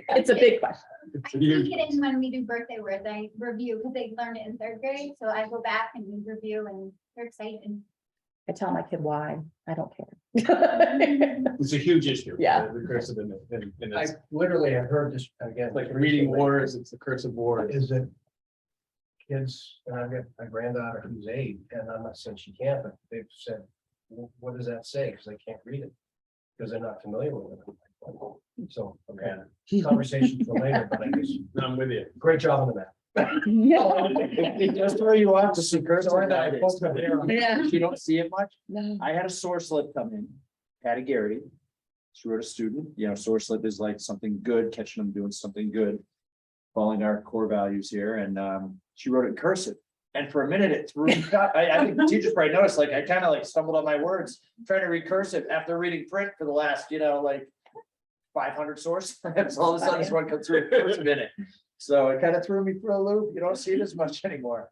It's a big question. I sneak it in when we do birthday worth, I review, because they learned it in 3rd grade, so I go back and we review and they're excited. I tell my kid why, I don't care. It's a huge issue. Yeah. The cursive and I it's literally have heard this again. like reading wars, it's the cursive wars. Is that kids, and I've got my granddaughter who's 8, and I'm not saying she can't, but they've said, what does that say? Because they can't read it. Because they're not familiar with it. So, okay, conversation for later, but I guess, No, I'm with you. great job on the map. It does throw you off to see cursive Sorry that I nowadays. poked my hair on it. Yeah. You don't see it much. No. I had a source slip come in, Patty Garrity. She wrote a student, source slip is like something good, catching them doing something good. Following our core values here, and she wrote it in cursive. And for a minute, it threw me up. I think the teachers probably noticed, like, I kind of like stumbled on my words, trying to read cursive after reading print for the last, like 500 source. So all of a sudden, this one comes through with cursive in it. So it kind of threw me for a loop. You don't see it as much anymore.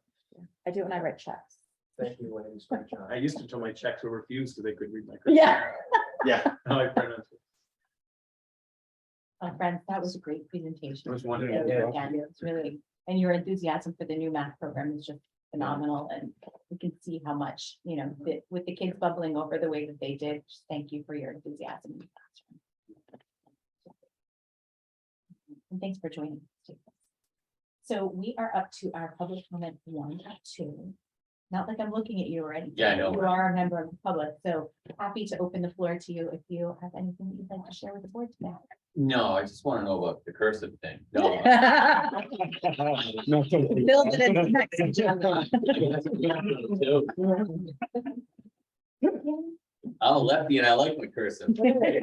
I do it when I write checks. Thank you, ladies. Great job. I used to tell my checks were refused because they couldn't read my. cursive. Yeah. Yeah. I like Vernon. Friends, that was a great presentation. It was wonderful. Yeah, it's really, and your enthusiasm for the new math program is just phenomenal, and we can see how much, with the kids bubbling over the way that they did. Just thank you for your enthusiasm in the classroom. And thanks for joining us. So we are up to our public comment 1 and 2. Not like I'm looking at you or anything. Yeah, I know. You are a member of the public, so happy to open the floor to you if you have anything that you'd like to share with the board today. No, I just want to know about the cursive thing. No. No, Build it into next agenda. I'm a lefty and I like my cursive. No, I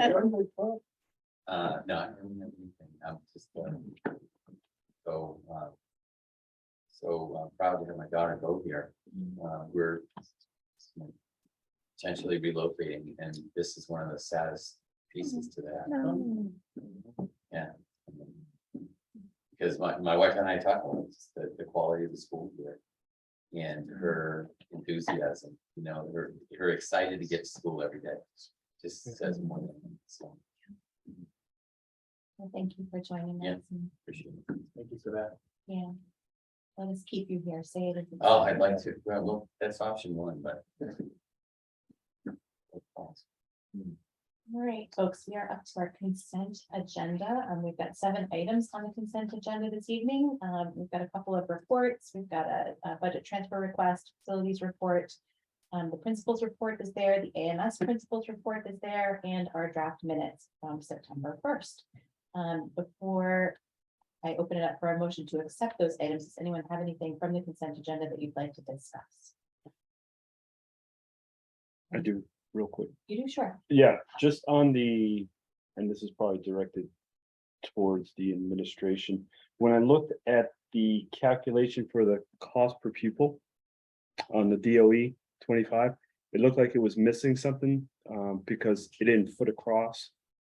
don't have anything. I'm just, so proud to have my daughter go here. We're potentially relocating, and this is one of the saddest pieces to that. No. Yeah. Because my wife and I talked about just the quality of the school here. And her enthusiasm, you know, her excited to get to school every day. Just says more than so. Well, thank you for joining Yeah. us. And, Appreciate it. Thank you for that. yeah. Let us keep you here. Say it. Oh, I'd like to, well, that's option one, but. All right, folks, we are up to our consent agenda. We've got 7 items on the consent agenda this evening. We've got a couple of reports. We've got a budget transfer request, facilities report. The principal's report is there, the AMS principal's report is there, and our draft minutes from September 1st. Before I open it up for a motion to accept those items, does anyone have anything from the consent agenda that you'd like to discuss? I do, real quick. You do, sure. Yeah, just on the, and this is probably directed towards the administration. When I looked at the calculation for the cost per pupil on the DOE 25, it looked like it was missing something because it didn't foot across.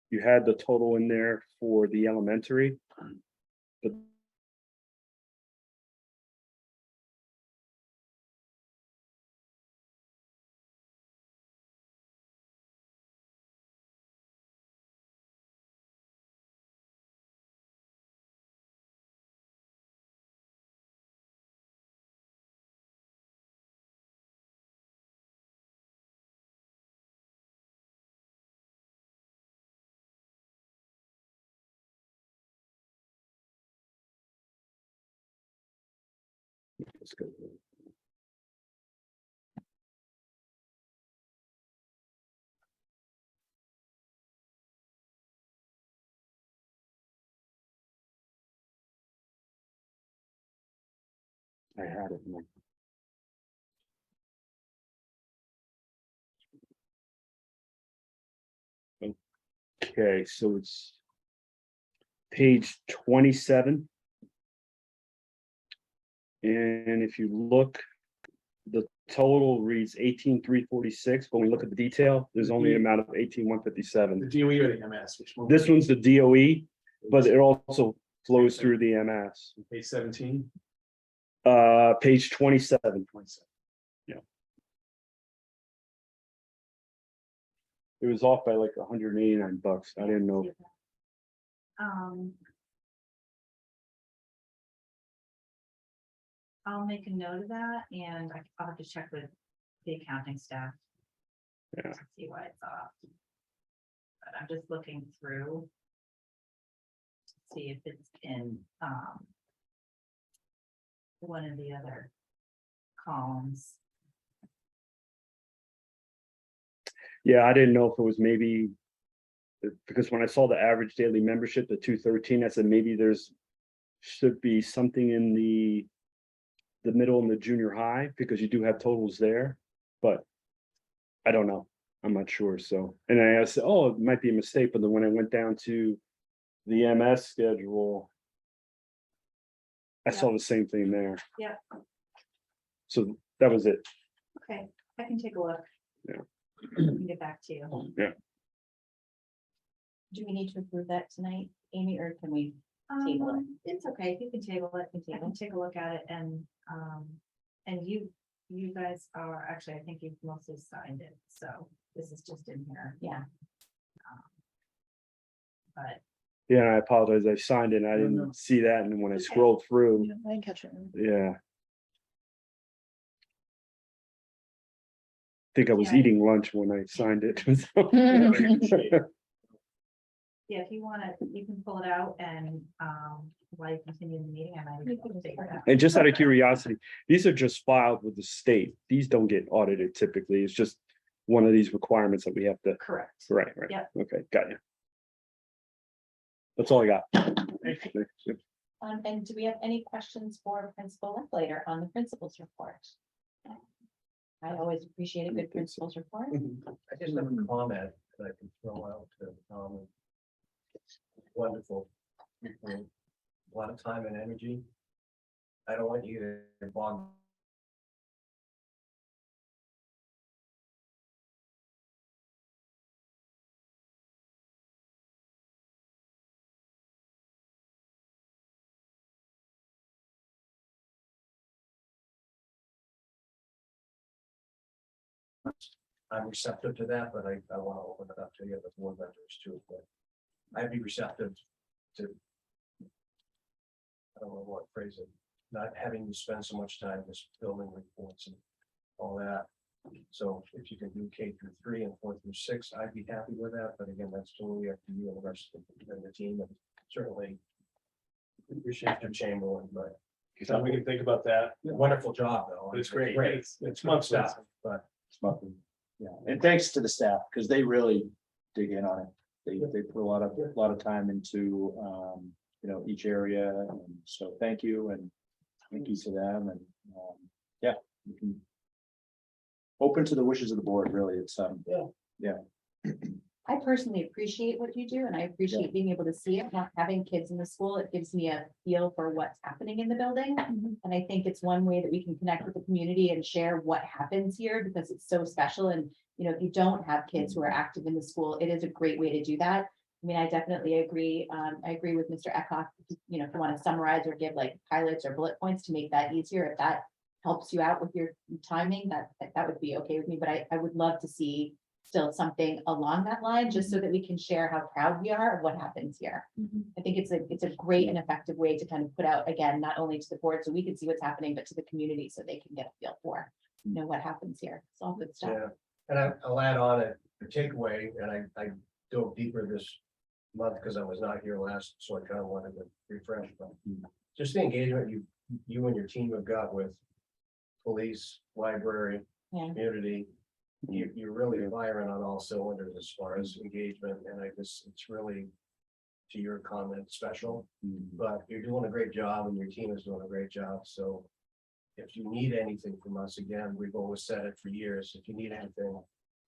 You had the total in there for the elementary, but let's go. I had it. Okay, so it's page 27. And if you look, the total reads 18,346, but when we look at the detail, there's only an amount of 18,157. The DOE or the MS, which one? This one's the DOE, but it also flows through the MS. Page 17. Page 27. It was off by like $189. I didn't know. I'll make a note of that and I'll have to check with the accounting staff. Yeah. To see why it's off. But I'm just looking through. To see if it's in, one of the other columns. Yeah, I didn't know if it was maybe. Because when I saw the average daily membership, the 213, I said maybe there's. Should be something in the middle and the junior high, because you do have totals there, but. I don't know, I'm not sure, so, and I said, oh, it might be a mistake, but then when I went down to the MS schedule. I saw the same thing there. Yeah. So that was it. Okay, I can take a look. Yeah. And get back to you. Yeah. Do we need to approve that tonight, Amy, or can we table it? It's okay, you can table it, I can take a look at it and you guys are, actually, I think you've mostly signed it, so this is just in here. Yeah. But Yeah, I apologize, I signed it, and I didn't see that, and when I scrolled through, I didn't catch it. yeah. Think I was Yeah. eating lunch when I signed it. yeah, if you wanna, you can pull it out and while you continue the meeting, I might. be able to figure it out. And just out of curiosity, these are just filed with the state. These don't get audited typically. It's just one of these requirements that we have to, Correct. right, Yep. okay, got you. That's all I got. And do we have any questions for Principal Lechlater on the principal's report? I always appreciate a good principal's report. I just have a comment that I can throw out to, wonderful. A lot of time and energy. I don't want you to bog I'm receptive to that, but I want to open it up to the other board members too, but I'd be receptive to. I don't know what phrase it, not having you spend so much time just building reports and all that. So if you can do K-3 and 4-6, I'd be happy with that, but again, that's totally up to you and the rest of the team, and certainly. Appreciate your Chamberlain, but So we can think about that. wonderful job though. It's great. It's fun stuff, but Yeah, and thanks to the staff, because they really dig in on it. They put a lot of time into, each area, and so thank you, and thank you to them, and, yeah. We can. Open to the wishes of the board, really, it's, I personally appreciate what you do, and I appreciate being able to see it, not having kids in the school. It gives me a feel for what's happening in the building. And I think it's one way that we can connect with the community and share what happens here, because it's so special. And, if you don't have kids who are active in the school, it is a great way to do that. I mean, I definitely agree. I agree with Mr. Eckhoff, if you want to summarize or give like highlights or bullet points to make that easier, if that helps you out with your timing, that would be okay with me. But I would love to see still something along that line, just so that we can share how proud we are of what happens here. I think it's a great and effective way to kind of put out, again, not only to the board so we can see what's happening, but to the community so they can get a feel for, what happens here. It's all good stuff. yeah, and I'll add on a takeaway, and I dove deeper this month because I was not here last, so I kind of wanted to refresh, but just the engagement you and your team have got with police, library, Yeah. community. You're really firing on all cylinders as far as engagement, and it's really, to your comment, special, but you're doing a great job and your team is doing a great job, so if you need anything from us, again, we've always said it for years, if you need anything,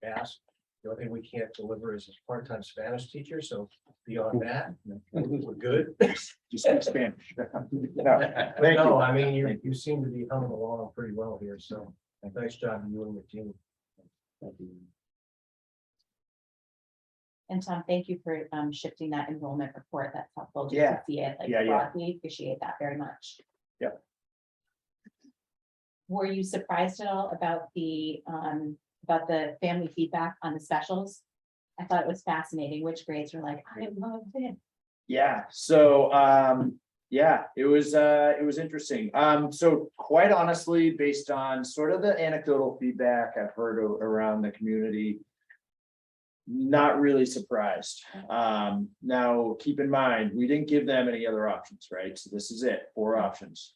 ask. The only thing we can't deliver is a part-time Spanish teacher, so beyond that, we're good. you speak Spanish. No, But thank you. no, I mean, you seem to be humming along pretty well here, so nice job, you and your team. And Tom, thank you for shifting that enrollment report. That's helpful just Yeah. to see it like Yeah, yeah. broadly. Appreciate that very much. Yep. Were you surprised at all about the family feedback on the specials? I thought it was fascinating, which grades were like, I loved it. Yeah, so, it was interesting. So quite honestly, based on sort of the anecdotal feedback I've heard around the community, not really surprised. Now, keep in mind, we didn't give them any other options, right? So this is it, 4 options.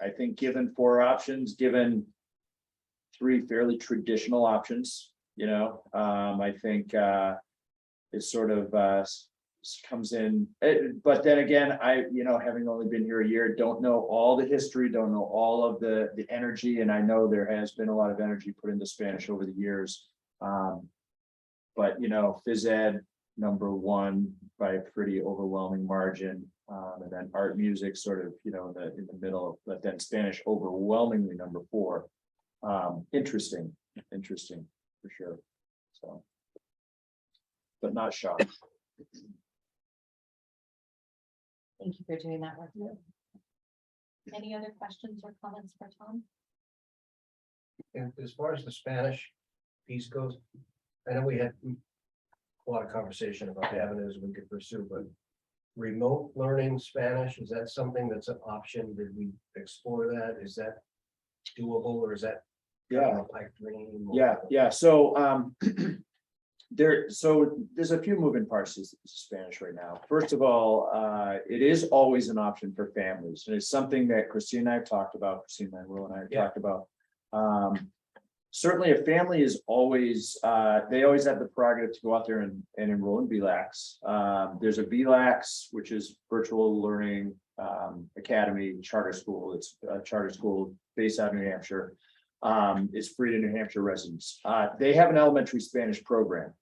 I think given 4 options, given 3 fairly traditional options, I think it sort of comes in, but then again, having only been here a year, don't know all the history, don't know all of the energy, and I know there has been a lot of energy put into Spanish over the years. But phys ed #1 by a pretty overwhelming margin, and then art music sort of in the middle, but then Spanish overwhelmingly #4. Interesting for sure. So, but not shocked. Thank you for doing that work. Any other questions or comments for Tom? And as far as the Spanish piece goes, I know we had a lot of conversation about the avenues we could pursue, but remote learning Spanish, is that something that's an option? Did we explore that? Is that doable, or is that kind of a pipe dream? Yeah. So, there's a few moving parts to Spanish right now. First of all, it is always an option for families, and it's something that Christine and I have talked about. Christine and Will and I have talked about. Certainly, a family is always they always have the prerogative to go out there and enroll in VLAX. There's a VLAX, which is Virtual Learning Academy charter school. It's a charter school based out of New Hampshire. It's free to New Hampshire residents. They have an elementary Spanish program.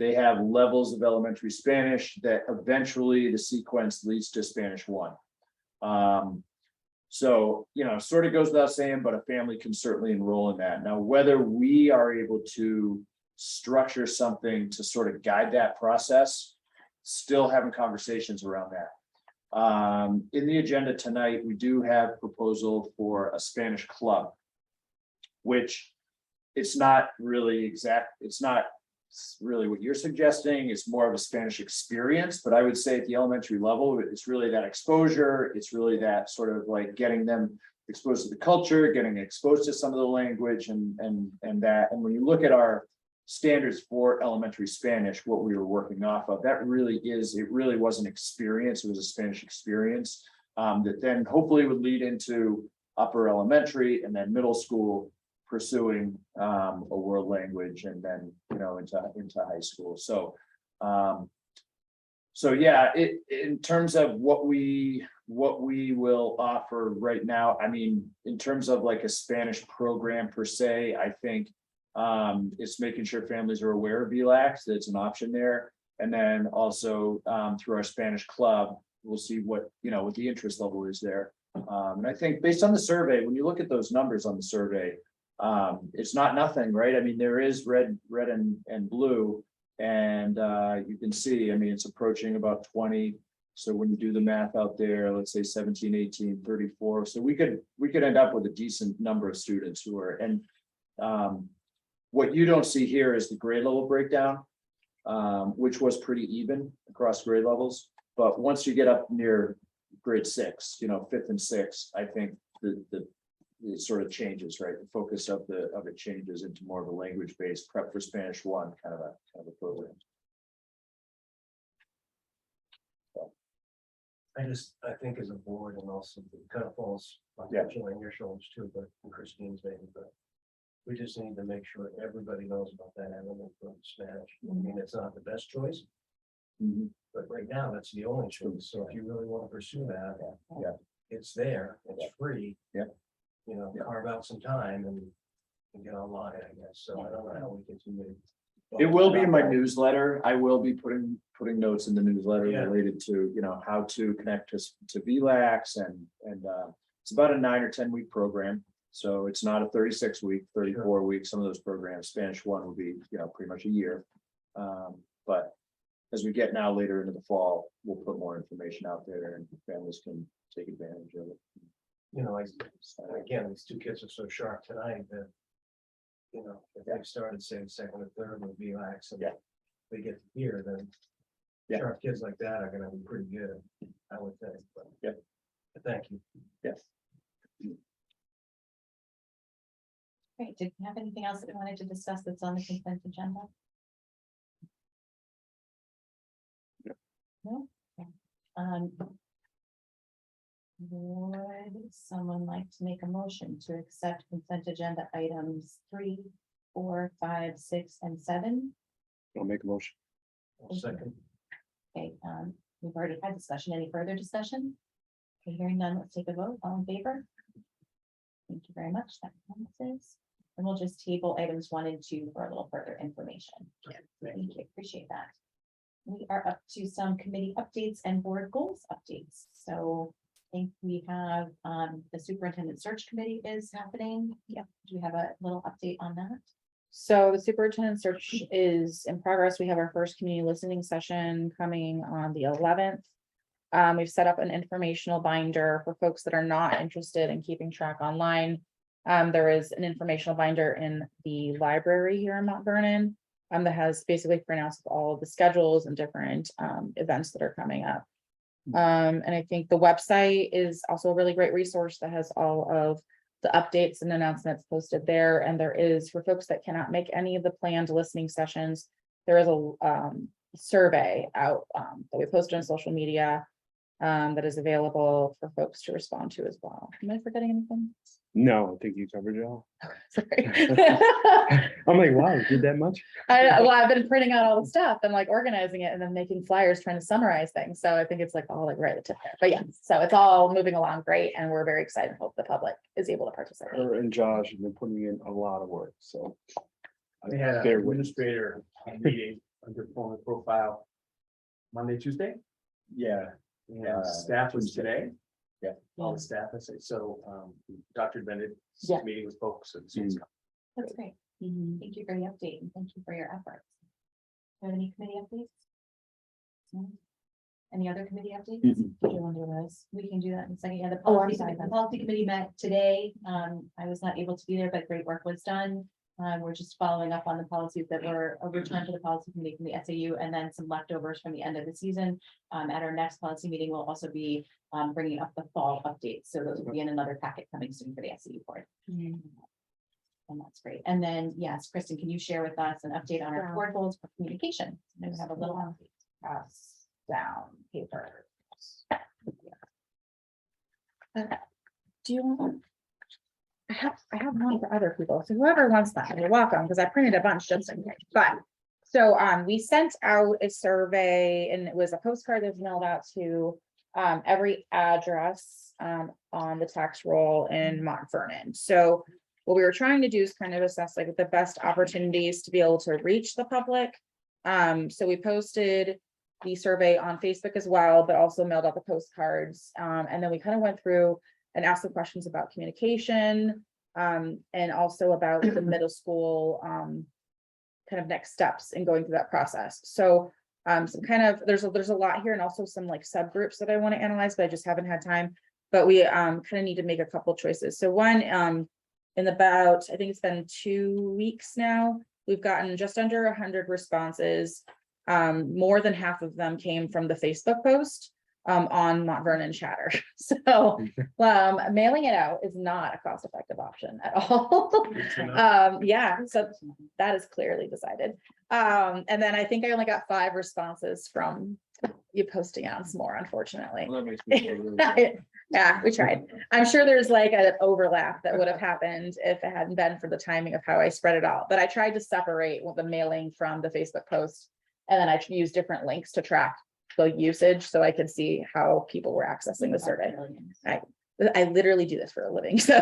They have levels of elementary Spanish that eventually the sequence leads to Spanish 1. So, sort of goes without saying, but a family can certainly enroll in that. Now, whether we are able to structure something to sort of guide that process, still having conversations around that. In the agenda tonight, we do have proposal for a Spanish club, which it's not really exact, it's not really what you're suggesting. It's more of a Spanish experience, but I would say at the elementary level, it's really that exposure. It's really that sort of like getting them exposed to the culture, getting exposed to some of the language and that. And when you look at our standards for elementary Spanish, what we were working off of, that really is, it really was an experience. It was a Spanish experience that then hopefully would lead into upper elementary and then middle school pursuing a world language and then, you know, into high school. So so yeah, in terms of what we will offer right now, I mean, in terms of like a Spanish program per se, I think it's making sure families are aware of VLAX, that it's an option there. And then also through our Spanish club, we'll see what, you know, what the interest level is there. And I think based on the survey, when you look at those numbers on the survey, it's not nothing, right? I mean, there is red and blue. And you can see, I mean, it's approaching about 20. So when you do the math out there, let's say 17, 18, 34. So we could end up with a decent number of students who are, and what you don't see here is the grade level breakdown, which was pretty even across grade levels. But once you get up near grade 6, you know, 5th and 6th, I think it sort of changes, right? The focus of it changes into more of a language-based prep for Spanish 1 kind of a program. I think as a board and also it kind of falls Yeah. unfortunately on your shoulders too, but in Christine's maybe, but we just need to make sure everybody knows about that element of Spanish. I mean, it's not the best choice, but right now that's the only choice. So if you really want to pursue that, Yeah. it's there, it's free. Yeah. You know, carve out some time and get online, I guess. So I don't know how we continue. It will be in my newsletter. I will be putting notes in the newsletter Yeah. related to, you know, how to connect to VLAX and it's about a 9 or 10 week program. So it's not a 36 week, 34 weeks. Some of those programs, Spanish 1 will be, you know, pretty much a year. But as we get now later into the fall, we'll put more information out there and families can take advantage of it. You know, again, these two kids are so sharp tonight that, you know, if they've started saying second or third with VLAX and they get to here, then sharp kids like that are gonna be pretty good, I would think, but but thank you. Yes. Great. Did you have anything else that you wanted to discuss that's on the consent agenda? No? Okay. Would someone like to make a motion to accept consent agenda items 3, 4, 5, 6, and 7? I'll make a motion. Second, Okay, we've already had discussion. Any further discussion? Okay, hearing none, let's take a vote. All in favor? Thank you very much. That passes. And we'll just table items 1 and 2 for a little further information. Thank you, appreciate that. We are up to some committee updates and board goals updates. So I think we have the superintendent search committee is happening. Yeah. Do we have a little update on that? So the superintendent search is in progress. We have our first community listening session coming on the 11th. We've set up an informational binder for folks that are not interested in keeping track online. There is an informational binder in the library here in Mont Vernon that has basically printouts of all of the schedules and different events that are coming up. And I think the website is also a really great resource that has all of the updates and announcements posted there. And there is, for folks that cannot make any of the planned listening sessions, there is a survey out that we posted on social media that is available for folks to respond to as well. Am I forgetting anything? No, I think you covered it all. Sorry. I'm like, wow, you did that much? Well, I've been printing out all the stuff and like organizing it and then making flyers, trying to summarize things. So I think it's like all like right at the tip there. But yeah, so it's all moving along great and we're very excited. Hope the public is able to participate. Her and Josh have been putting in a lot of work, so. We had an Bear with us. administrator meeting under phone profile Monday, Tuesday, Yeah. and staff was today. Yeah. All the staff, I say, so, Dr. Bennett, Yeah. meeting with folks. And That's great. Thank you for the update and thank you for your efforts. Do you have any committee updates? No? Any other committee updates? Do you want to do those? We can do that in a second. Yeah, the Oh, I'm policy, sorry. the policy committee met today. I was not able to be there, but great work was done. We're just following up on the policies that were a return to the policy committee from the SAU and then some leftovers from the end of the season. At our next policy meeting, we'll also be bringing up the fall updates. So those will be in another packet coming soon for the SAU board. And that's great. And then, yes, Kristen, can you share with us an update on our board goals for communication? And we have a little pass down paper. Do you want? I have one for other people, so whoever wants that, you're welcome, because I printed a bunch just in case, but. So, we sent out a survey and it was a postcard that was mailed out to, every address, on the tax roll in Mont Vernon. So what we were trying to do is kind of assess like the best opportunities to be able to reach the public. So we posted the survey on Facebook as well, but also mailed out the postcards. And then we kind of went through and asked the questions about communication, and also about the middle school, kind of next steps in going through that process. So, some kind of, there's a lot here and also some like subgroups that I want to analyze, but I just haven't had time. But we kind of need to make a couple choices. So one, in about, I think it's been 2 weeks now, we've gotten just under 100 responses. More than half of them came from the Facebook post on Mont Vernon Chatter. So mailing it out is not a cost-effective option at all. Yeah, so that is clearly decided. And then I think I only got 5 responses from you posting on some more, unfortunately. Well, that makes me feel really good. Yeah, we tried. I'm sure there's like an overlap that would have happened if it hadn't been for the timing of how I spread it out. But I tried to separate the mailing from the Facebook post. And then I used different links to track the usage so I could see how people were accessing the survey. I literally do this for a living, so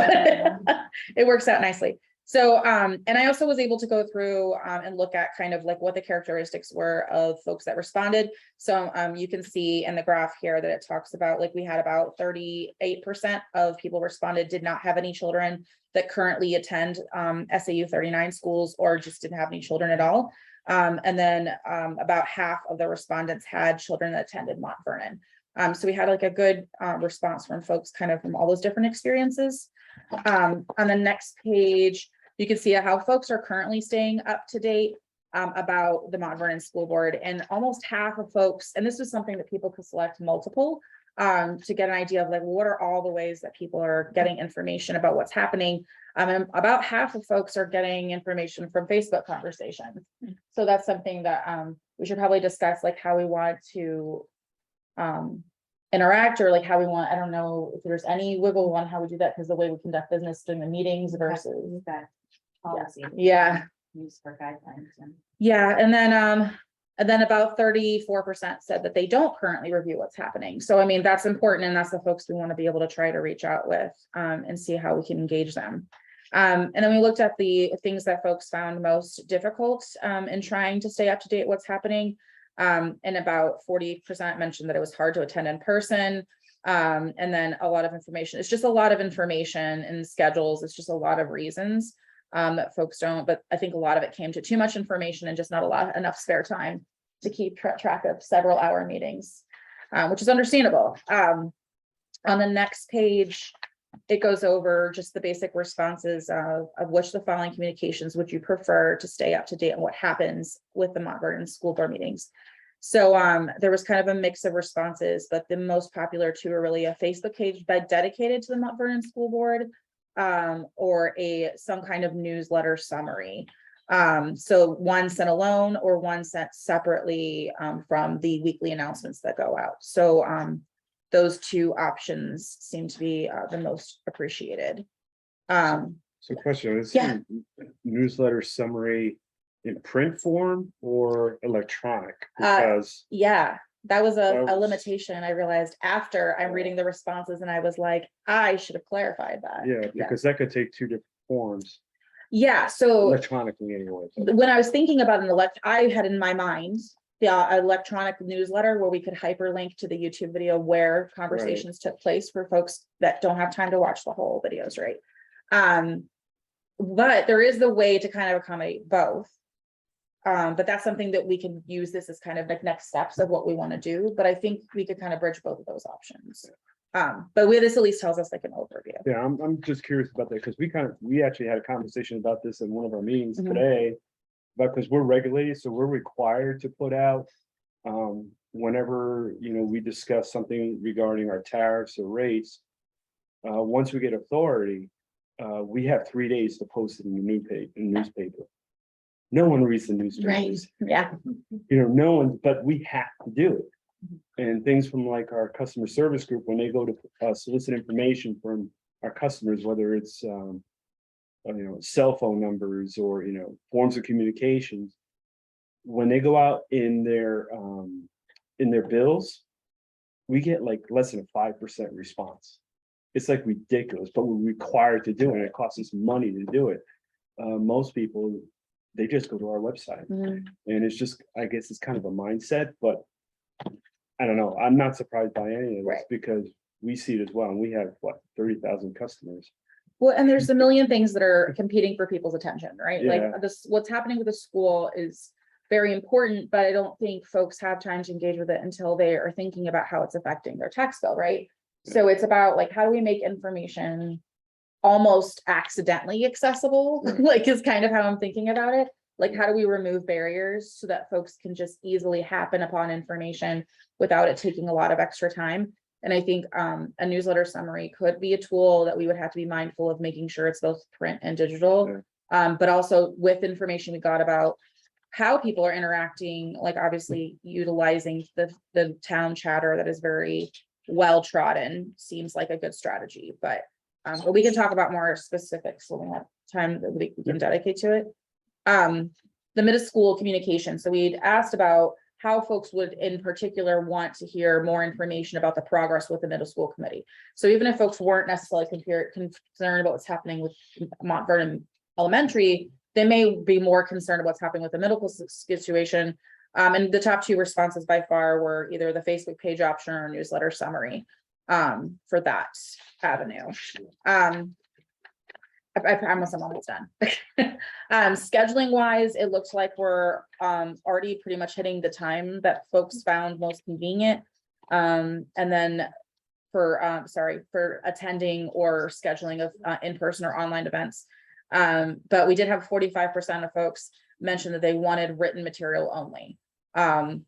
it works out nicely. So, and I also was able to go through and look at kind of like what the characteristics were of folks that responded. So you can see in the graph here that it talks about like we had about 38% of people responded did not have any children that currently attend SAU 39 schools or just didn't have any children at all. And then about half of the respondents had children that attended Mont Vernon. So we had like a good response from folks kind of from all those different experiences. On the next page, you can see how folks are currently staying up to date about the Mont Vernon School Board, and almost half of folks, and this was something that people could select multiple to get an idea of like, what are all the ways that people are getting information about what's happening. And about half of folks are getting information from Facebook conversations. So that's something that we should probably discuss, like how we want to interact, or like how we want, I don't know if there's any wiggle on how we do that, because the way we conduct business during the meetings versus that policy. Yeah. Use for guidelines. Yeah, and then about 34% said that they don't currently review what's happening. So I mean, that's important, and that's the folks we want to be able to try to reach out with and see how we can engage them. And then we looked at the things that folks found most difficult in trying to stay up to date what's happening. And about 40% mentioned that it was hard to attend in person. And then a lot of information. It's just a lot of information and schedules. It's just a lot of reasons that folks don't, but I think a lot of it came to too much information and just not enough spare time to keep track of several hour meetings, which is understandable. On the next page, it goes over just the basic responses of which the following communications would you prefer to stay up to date on what happens with the Mont Vernon School Board meetings. So there was kind of a mix of responses, but the most popular two are really a Facebook page dedicated to the Mont Vernon School Board, or some kind of newsletter summary. So one sent alone or one sent separately from the weekly announcements that go out. So those two options seem to be the most appreciated. So question, is Yeah. newsletter summary in print form or electronic? Uh, Because Yeah, that was a That was- limitation I realized after I'm reading the responses, and I was like, I should have clarified that. yeah, because that could take 2 different forms Yeah, so electronically anyway. when I was thinking about I had in my mind the electronic newsletter where we could hyperlink to the YouTube video where conversations took place for folks that don't have time to watch the whole videos, right? But there is the way to kind of accommodate both. But that's something that we can use this as kind of like next steps of what we want to do. But I think we could kind of bridge both of those options. But this at least tells us like an overview. Yeah, I'm just curious about that, because we actually had a conversation about this in one of our meetings Mhm. today. But because we're regulated, so we're required to put out, whenever, we discuss something regarding our tariffs or rates. Once we get authority, we have 3 days to post it in the newspaper. No one reads the newspapers. Yeah. No one, but we have to do it. And things from like our customer service group, when they go to solicit information from our customers, whether it's cell phone numbers or forms of communications. When they go out in their bills, we get like less than a 5% response. It's like ridiculous, but we're required to do it, and it costs us money to do it. Most people, they just go to our website. Mhm. And it's just, I guess it's kind of a mindset, but I don't know. I'm not surprised by any of this Right. because we see it as well. And we have 30,000 customers. Well, and there's a million things that are competing for people's attention, right? Yeah. Like what's happening with the school is very important, but I don't think folks have time to engage with it until they are thinking about how it's affecting their tax bill, right? So it's about like, how do we make information almost accidentally accessible? Like is kind of how I'm thinking about it. Like, how do we remove barriers so that folks can just easily happen upon information without it taking a lot of extra time? And I think a newsletter summary could be a tool that we would have to be mindful of making sure it's both print and digital. But also with information we got about how people are interacting, like obviously utilizing the town chatter that is very well trodden seems like a good strategy, but we can talk about more specifics when we have time that we can dedicate to it. The middle school communication. So we'd asked about how folks would in particular want to hear more information about the progress with the middle school committee. So even if folks weren't necessarily concerned about what's happening with Mont Vernon Elementary, they may be more concerned about what's happening with the middle school situation. And the top 2 responses by far were either the Facebook page option or newsletter summary for that avenue. I promise I'm almost done. Scheduling wise, it looks like we're already pretty much hitting the time that folks found most convenient. And then for attending or scheduling of in-person or online events. But we did have 45% of folks mention that they wanted written material only. And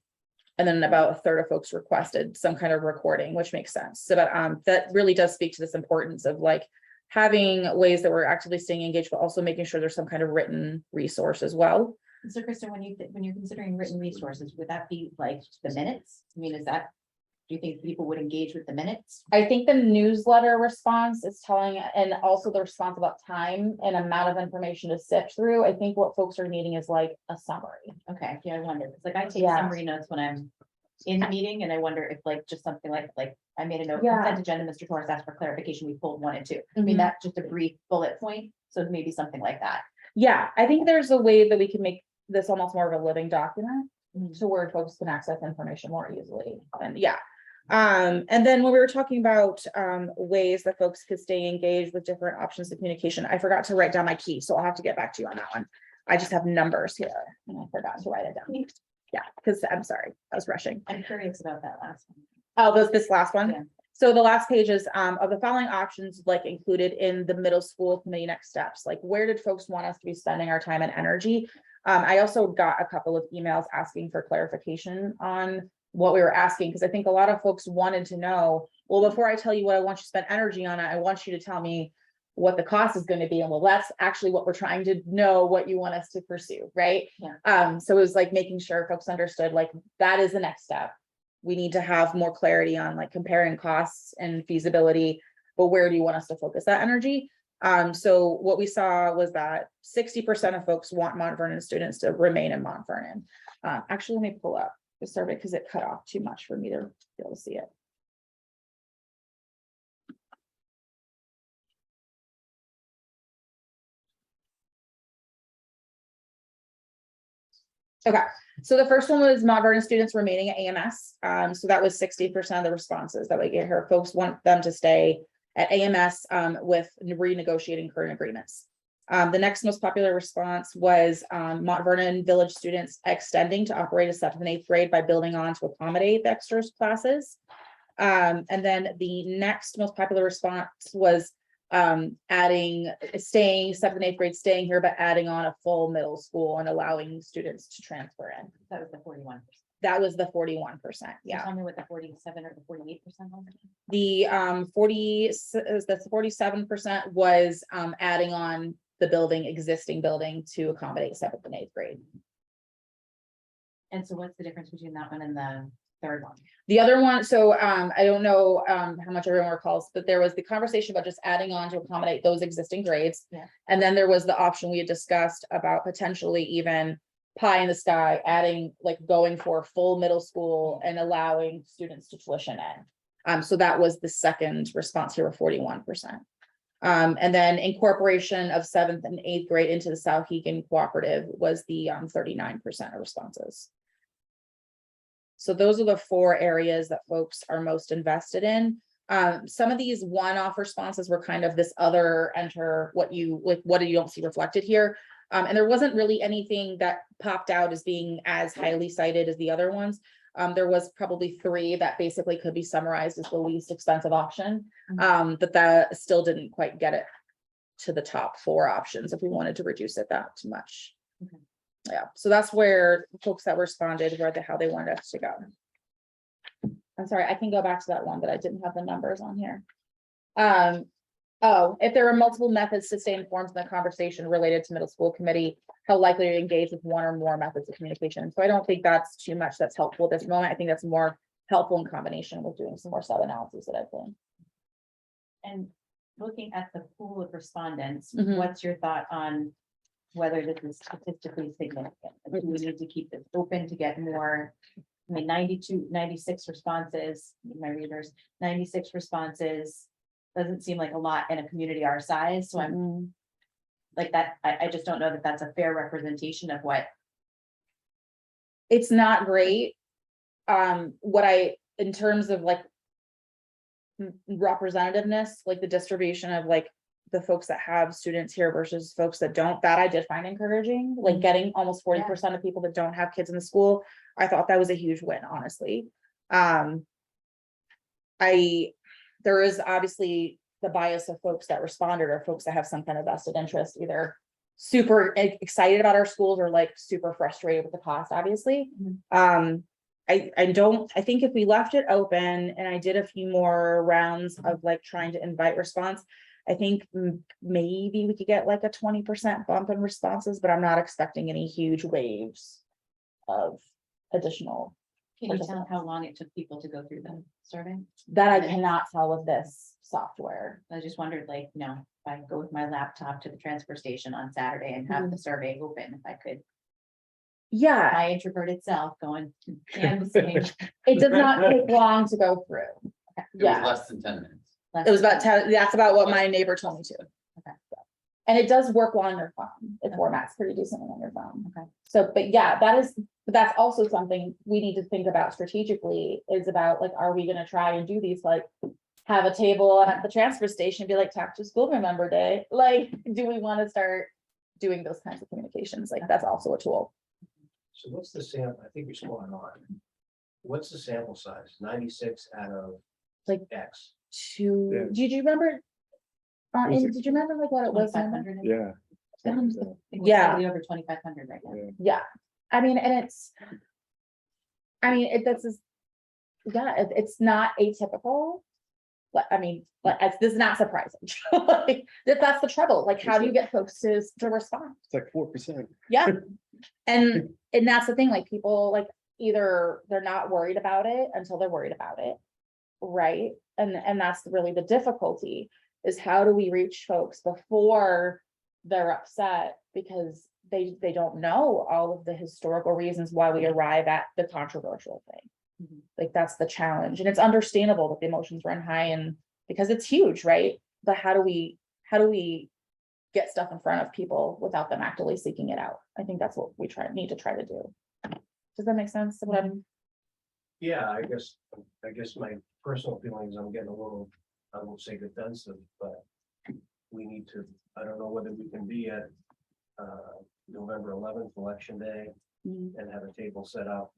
then about a third of folks requested some kind of recording, which makes sense. So that really does speak to this importance of like having ways that we're actively staying engaged, but also making sure there's some kind of written resource as well. So Kristen, when you're considering written resources, would that be like the minutes? I mean, do you think people would engage with the minutes? I think the newsletter response is telling, and also the response about time and amount of information to sift through. I think what folks are needing is like a summary. Okay, yeah, I wonder, it's like I take Yeah. summary notes when I'm in the meeting, and I wonder if like just something like I made a note, Yeah. consent agenda, Mr. Torres asked for clarification, we pulled 1 and 2. I mean, Mhm. that's just a brief bullet point, so maybe something like that. Yeah, I think there's a way that we can make this almost more of a living document to where folks can access information more easily. And yeah. And then when we were talking about ways that folks could stay engaged with different options of communication, I forgot to write down my key, so I'll have to get back to you on that one. I just have numbers here and I forgot to write it down. Yeah, because I'm sorry, I was rushing. I'm curious about that last one. Oh, this last one? Yeah. So the last pages of the following options like included in the middle school committee next steps, like where did folks want us to be spending our time and energy? I also got a couple of emails asking for clarification on what we were asking, because I think a lot of folks wanted to know, well, before I tell you what I want you to spend energy on, I want you to tell me what the cost is going to be. And well, that's actually what we're trying to know what you want us to pursue, right? Yeah. So it was like making sure folks understood like that is the next step. We need to have more clarity on like comparing costs and feasibility, but where do you want us to focus that energy? So what we saw was that 60% of folks want Mont Vernon students to remain in Mont Vernon. Actually, let me pull up the survey because it cut off too much for me to be able to see it. Okay, so the first one was Mont Vernon students remaining at AMS. So that was 60% of the responses that we get here. Folks want them to stay at AMS with renegotiating current agreements. The next most popular response was Mont Vernon Village students extending to operate a 7th and 8th grade by building on to accommodate the extras classes. And then the next most popular response was adding, staying, 7th and 8th grade, staying here, but adding on a full middle school and allowing students to transfer in. That was the 41%. That was the 41%, yeah. Tell me what the 47 or the 48% was. The 47% was adding on the existing building to accommodate 7th and 8th grade. And so what's the difference between that one and the third one? The other one, so I don't know how much everyone recalls, but there was the conversation about just adding on to accommodate those existing grades. Yeah. And then there was the option we had discussed about potentially even pie in the sky, adding, like, going for full middle school and allowing students to tuition in. So that was the second response here, 41%. And then incorporation of 7th and 8th grade into the Souhegan Cooperative was the 39% of responses. So those are the 4 areas that folks are most invested in. Some of these one-off responses were kind of this other enter what you don't see reflected here. And there wasn't really anything that popped out as being as highly cited as the other ones. There was probably 3 that basically could be summarized as the least expensive option. But that still didn't quite get it to the top 4 options if we wanted to reduce it that much. Okay. Yeah, so that's where folks that responded were how they wanted us to go. I'm sorry, I can go back to that one, but I didn't have the numbers on here. Oh, if there are multiple methods to stay informed in the conversation related to middle school committee, how likely to engage with one or more methods of communication. So I don't think that's too much that's helpful at this moment. I think that's more helpful in combination with doing some more sub-analysis that I've done. And looking at the pool of respondents, Mhm. what's your thought on whether this is statistically significant? Do we need to keep this open to get more? I mean, 96 responses, my readers, 96 responses doesn't seem like a lot in a community our size. So I'm like that. I just don't know that that's a fair representation of what. It's not great. In terms of like representativeness, like the distribution of like the folks that have students here versus folks that don't, that I did find encouraging, like getting almost 40% of people that don't have kids in the school. I thought that was a huge win, honestly. There is obviously the bias of folks that responded or folks that have some kind of vested interest, either super excited about our schools or like super frustrated with the cost, obviously. I think if we left it open and I did a few more rounds of like trying to invite response, I think maybe we could get like a 20% bump in responses, but I'm not expecting any huge waves of additional. Can you tell how long it took people to go through the survey? That I cannot tell with this software. I just wondered, like, if I go with my laptop to the transfer station on Saturday and have the survey open, if I could, Yeah, my introverted self going canvassing. it does not take long to go through. It was Yeah, less than 10 minutes. it was about 10, that's about what my neighbor told me too. Okay. And it does work well on your phone. It formats pretty decently on your phone. Okay. So, but yeah, that's also something we need to think about strategically, is about like, are we gonna try and do these, like, have a table at the transfer station, be like, talk to school remember day? Like, do we want to start doing those kinds of communications? Like, that's also a tool. So what's the sample? I think you're spot on. What's the sample size? 96 out of Like X. Yeah. Did you remember? Did you remember like what it was? Amber? 2,500. Yeah. I think we're Yeah. slightly over 2,500 right now. Yeah, I mean, and it's not atypical. But I mean, this is not surprising. Like, that's the trouble. Like, how do you get folks to respond? It's like 4%. Yeah. And that's the thing, like, people, like, either they're not worried about it until they're worried about it. Right. And that's really the difficulty, is how do we reach folks before they're upset because they don't know all of the historical reasons why we arrive at the controversial thing. Like, that's the challenge. And it's understandable that the emotions run high, and because it's huge, right? But how do we get stuff in front of people without them actively seeking it out? I think that's what we need to try to do. Does that make sense? Yeah, I guess my personal feelings, I'm getting a little, I won't say defensive, but we need to, I don't know whether we can be at November 11th, election day, and have a table set up.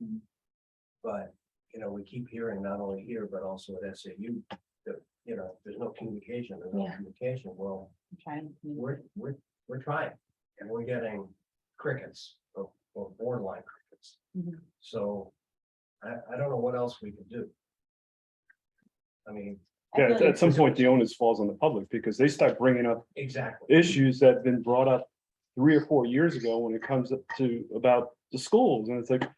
But we keep hearing not only here, but also at SAU, that, there's no communication, there's no Yeah. communication. Well, Trying. we're trying, and we're getting crickets or borderline crickets. Mhm. So I don't know what else we can do. I mean, I Yeah, feel like at some point, the onus falls on the public because they start bringing up exactly. issues that have been brought up 3 or 4 years ago when it comes up to about the schools. And it's like,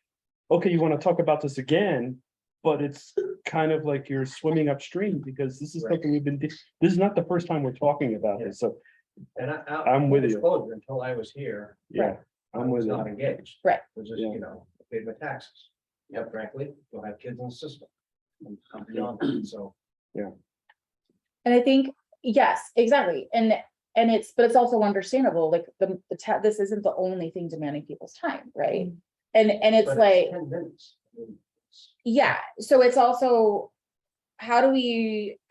okay, you want to talk about this again, but it's kind of like you're swimming upstream because this is Right. something this is not the first time we're talking about this. So And I'm with you. disclosure, until I was here, yeah, I I'm was with not you. engaged. Right. It was just, Yeah. paid my taxes. Yep, frankly, you'll have kids in the system. I'm beyond that, so. And I think, yes, exactly, and but it's also understandable, like this isn't the only thing demanding people's time, right? And it's But like, 10 minutes. I mean, yeah, so it's also, I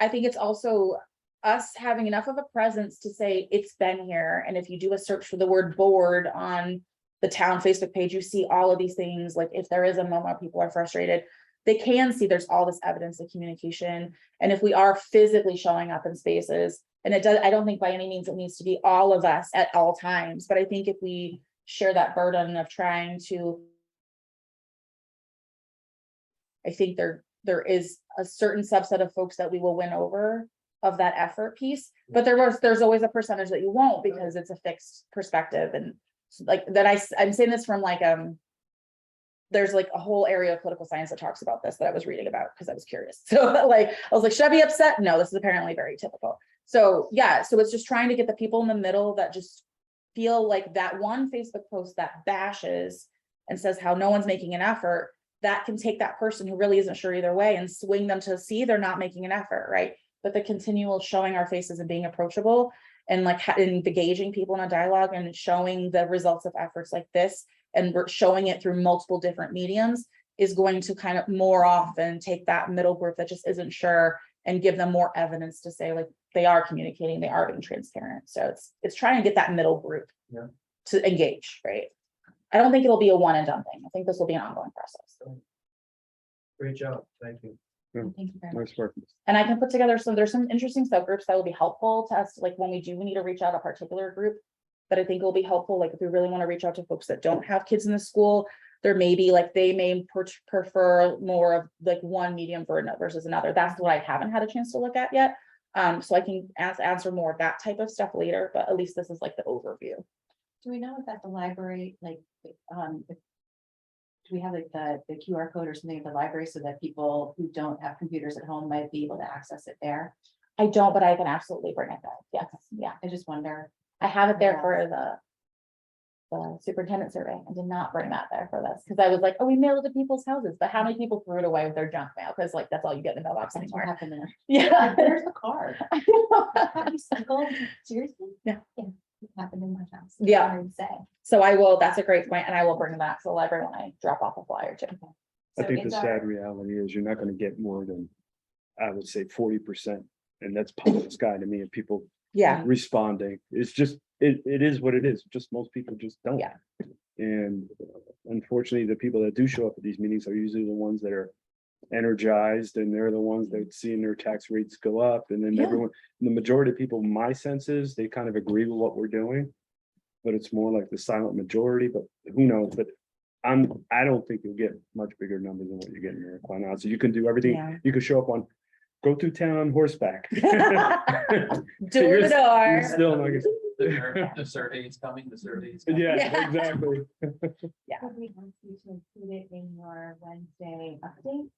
think it's also us having enough of a presence to say it's been here, and if you do a search for the word board on the town Facebook page, you see all of these things, like if there is a moment people are frustrated, they can see there's all this evidence of communication, and if we are physically showing up in spaces, and I don't think by any means it needs to be all of us at all times, but I think if we share that burden of trying to, I think there is a certain subset of folks that we will win over of that effort piece, but there's always a percentage that you won't, because it's a fixed perspective, and like that I'm saying this from like, there's like a whole area of political science that talks about this that I was reading about because I was curious. So like, I was like, should I be upset? No, this is apparently very typical. So yeah, so it's just trying to get the people in the middle that just feel like that one Facebook post that bashes and says how no one's making an effort, that can take that person who really isn't sure either way and swing them to see they're not making an effort, right? But the continual showing our faces and being approachable and like engaging people in a dialogue and showing the results of efforts like this, and we're showing it through multiple different mediums, is going to kind of more often take that middle group that just isn't sure and give them more evidence to say like they are communicating, they are being transparent. So it's trying to get that middle group to engage, right? I don't think it'll be a one and done thing. I think this will be an ongoing process. Great job, thank you. Thank you very much. Nice work. And I can put together there's some interesting subgroups that will be helpful to us, like when we need to reach out a particular group. But I think it'll be helpful, like if we really want to reach out to folks that don't have kids in the school, there may be like, they may prefer more of like one medium versus another. That's what I haven't had a chance to look at yet. So I can answer more of that type of stuff later, but at least this is like the overview. Do we know if at the library, like, do we have like the QR code or something at the library so that people who don't have computers at home might be able to access it there? I don't, but I can absolutely bring it back. Yes, yeah. I just wonder. I have it there for the superintendent survey. I did not bring that there for this, because I was like, oh, we mailed it to people's houses, but how many people threw it away with their junk mail? Because like, that's all you get in the mailbox That's what anymore. happened there. Yeah. Where's the card? Have you cycled? Seriously? Yeah. Yeah, it happened in my house. Yeah. Sorry to say. So I will, that's a great point, and I will bring that to the library when I drop off a flyer too. I So think the is our- sad reality is you're not gonna get more than, I would say 40%. And that's pie in the sky to me, of people Yeah, responding. It's just, it is what it is. Just most people just don't. Yeah. And unfortunately, the people that do show up at these meetings are usually the ones that are energized, and they're the ones that seeing their tax rates go up, and then Yeah. everyone, the majority of people, my sense is, they kind of agree with what we're doing. But it's more like the silent majority, but who knows, but I don't think you'll get much bigger numbers than what you're getting here, quite honestly. You can do everything, Yeah. you can show up on, go through town on horseback. door You're to door. Still not gonna- The survey is coming, the survey is coming. Yeah, Yeah. exactly. Would we ask you to include it in your Wednesday update?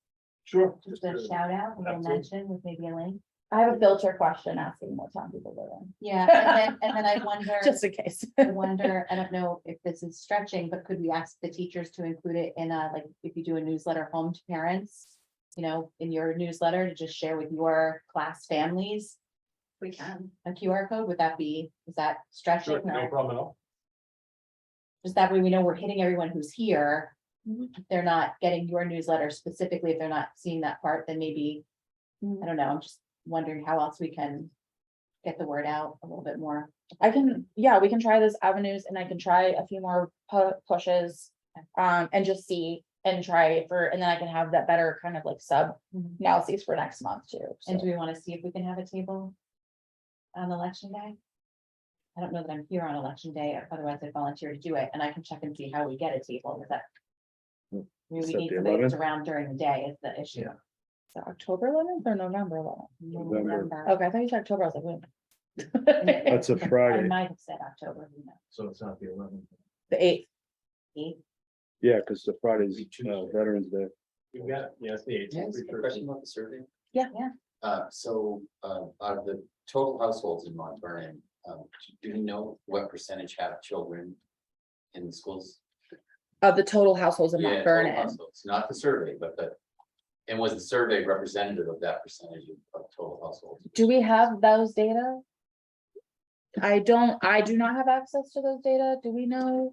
Sure. Just a shout out, a little mention with maybe a link? I have a filter question asking what town people live in, Yeah, and then I wonder. just in case. I wonder, I don't know if this is stretching, but could we ask the teachers to include it in like, if you do a newsletter home to parents? In your newsletter to just share with your class families We can. a QR code, is that stretching? Sure, no or problem at all. just that way we know we're hitting everyone who's here. If they're not getting your newsletter specifically, if they're not seeing that part, then maybe, I don't know, I'm just wondering how else we can get the word out a little bit more. We can try those avenues, and I can try a few more pushes, and just see, and try for, and then I can have that better kind of like sub Mhm. analyses for next month too. And So. do we want to see if we can have a table on election day? I don't know that I'm here on election day, otherwise I volunteer to do it, and I can check and see how we get a table, is that? Maybe we Set need the somebody that's 11th? around during the day is the issue. Yeah. Is it October 11th or November 11th? November. Okay, I thought you said October. I was like, wait. That's a I Friday. might have said October, who knows? So it's not the 11th. The 8th. Eighth? Yeah, because the Friday's Tuesday. Veterans Day. You got, yeah, it's the Can I ask a question about the survey? Yeah. Yeah. So, out of the total households in Mont Vernon, do you know what percentage have children in the schools? Of the total households in Yeah, Mont total Vernon. households, not the survey, but and was the survey representative of that percentage of total households? Do we have those data? I do not have access to those data. Do we know?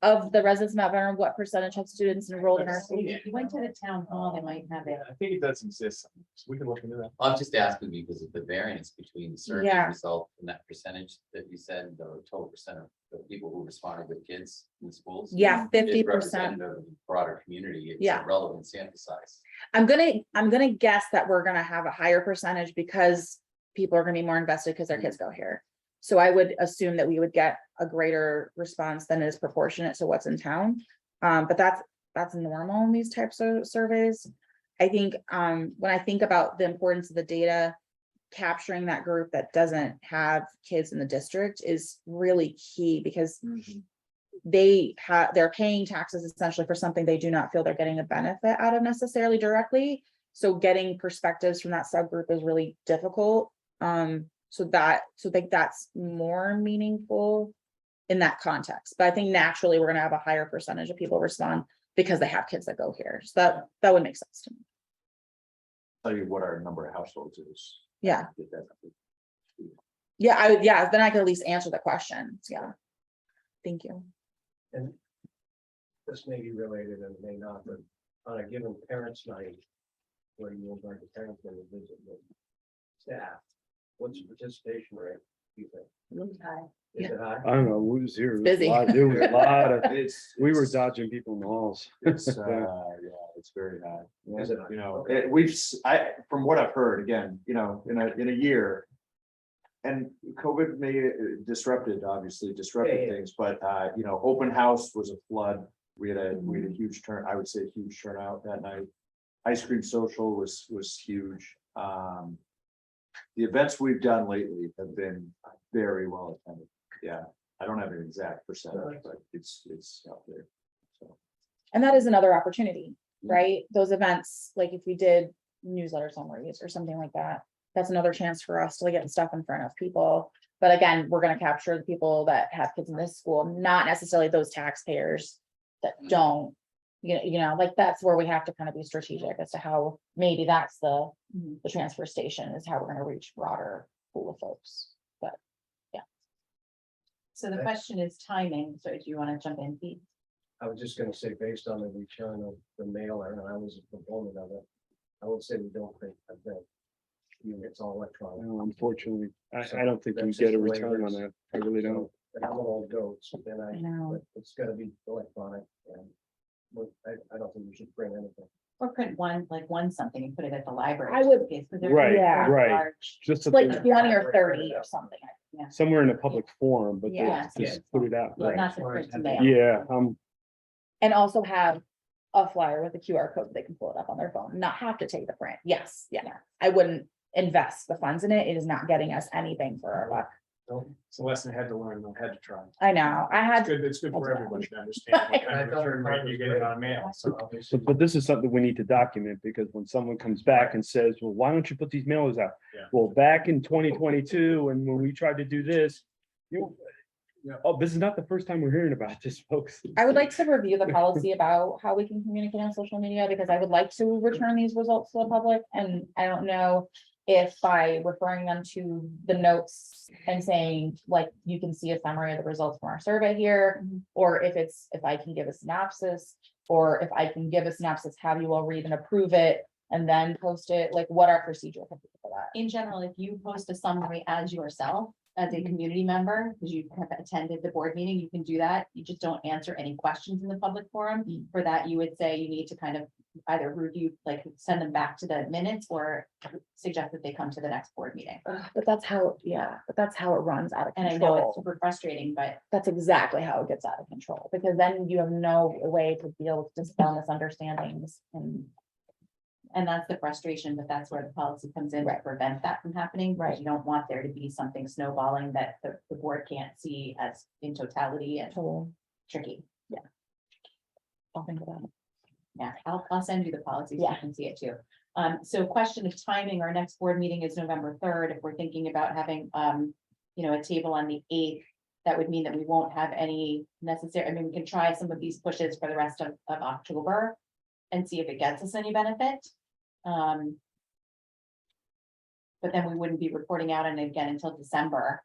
Of the residents of Mount Vernon, what percentage of students enrolled in our school? If you went to the town hall, they might have it. I think it does exist. So we can look into that. I'm just asking because of the variance between the survey Yeah. result and that percentage that you said, the total percent of the people who responded with kids in schools. Yeah, is 50%. representative of the broader community. It's Yeah. a relevant sample size. I'm gonna guess that we're gonna have a higher percentage because people are gonna be more invested because their kids go here. So I would assume that we would get a greater response than is proportionate to what's in town. But that's normal in these types of surveys. I think, when I think about the importance of the data, capturing that group that doesn't have kids in the district is really key because they're paying taxes essentially for something they do not feel they're getting a benefit out of necessarily directly. So getting perspectives from that subgroup is really difficult. So I think that's more meaningful in that context. But I think naturally we're gonna have a higher percentage of people respond because they have kids that go here. So that would make sense to me. Tell you what our number of households is. Yeah. Get that. Yeah, then I could at least answer the questions. Yeah. Thank you. And this may be related and may not, but on a given parents' night, where you invite the parents in to visit with staff, what's the participation rate, do you think? Is it high? I don't know, who was here? It was a Busy. lot- There was a lot of, we were It's- dodging people in the halls. It's, yeah, it's very high. Is it? You know, from what I've heard, again, you know, in a year. And COVID may disrupted Yeah. things, but, you know, open house was a flood. We had a huge I would say huge turnout that night. Ice cream social was huge. The events we've done lately have been very well attended. Yeah, I don't have an exact percentage, but it's out there. So. And that is another opportunity, right? Those events, like if we did newsletter summaries or something like that, that's another chance for us to get stuff in front of people. But again, we're gonna capture the people that have kids in this school, not necessarily those taxpayers that don't. You know, like that's where we have to kind of be strategic as to how maybe that's the transfer station is how we're gonna reach broader pool of folks. But So the question is timing, so do you want to jump in, Pete? I was just gonna say, based on the return of the mailer, and I was a proponent of it, I would say we don't think that. It's all electronic. No, Unfortunately, I So don't think we that's get just a the way it return on is. that. I really don't. So, how it all goes, then I know. but it's gotta be electronic and. I don't think we should bring anything. Or print one something and put it at the library. I would- because they're Right, Yeah. right. large. Just like something 20 or 30 or something. somewhere in a public forum, but Yeah. just put it out. Well, Right. not the print to mail. Yeah, And also have a flyer with a QR code, they can pull it up on their phone, not have to take the print. Yes, yeah. I wouldn't invest the funds in it. It is not getting us anything for our buck. It's a lesson I had to learn, I had to try. I know, It's good for everybody to understand what kind of return rate you get on mail, so. but this is something we need to document because when someone comes back and says, well, why don't you put these mailers out? Yeah. Well, back in 2022, and when we tried to do this, this is not the first time we're hearing about this, folks. I would like to review the policy about how we can communicate on social media, because I would like to return these results to the public, and I don't know if by referring them to the notes and saying, like, you can see a summary of the results from our survey here, or if I can give a synopsis, or if I can give a synopsis, have you all read and approve it, and then post it, like, what our procedure can be for that. In general, if you post a summary as yourself, as a community member, because you have attended the board meeting, you can do that. You just don't answer any questions in the public forum. For that, you would say you need to kind of either review, like send them back to the minutes or suggest that they come to the next board meeting. But that's how, yeah, but that's how it runs out of And I know it's control. super frustrating, but That's exactly how it gets out of control, because then you have no way to be able to dispel misunderstandings and that's the frustration, but that's where the policy comes in to Right. prevent that from happening. because Right. You don't want there to be something snowballing that the board can't see as in totality and totally. tricky. I'll think about it. Yeah, I'll send you the policy so you Yeah. can see it too. So question of timing, our next board meeting is November 3rd. If we're thinking about having, a table on the 8th, that would mean that we won't have any necessary, I mean, we can try some of these pushes for the rest of October and see if it gets us any benefit. But then we wouldn't be reporting out on it again until December.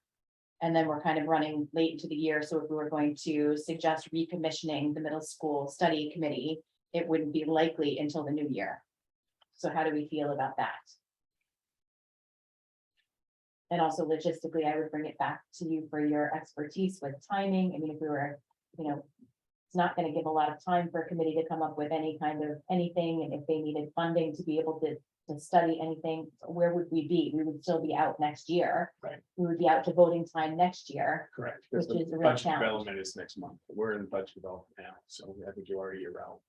And then we're kind of running late into the year, so if we were going to suggest recommissioning the middle school study committee, it wouldn't be likely until the new year. So how do we feel about that? And also logistically, I would bring it back to you for your expertise with timing. I mean, if we were, it's not gonna give a lot of time for a committee to come up with any kind of anything, and if they needed funding to be able to study anything, where would we be? We would still be out next year. Right. We would be out to voting time next year. Correct. Which is a real Budget challenge. development is next month. We're in budget development now, so I think you're already around.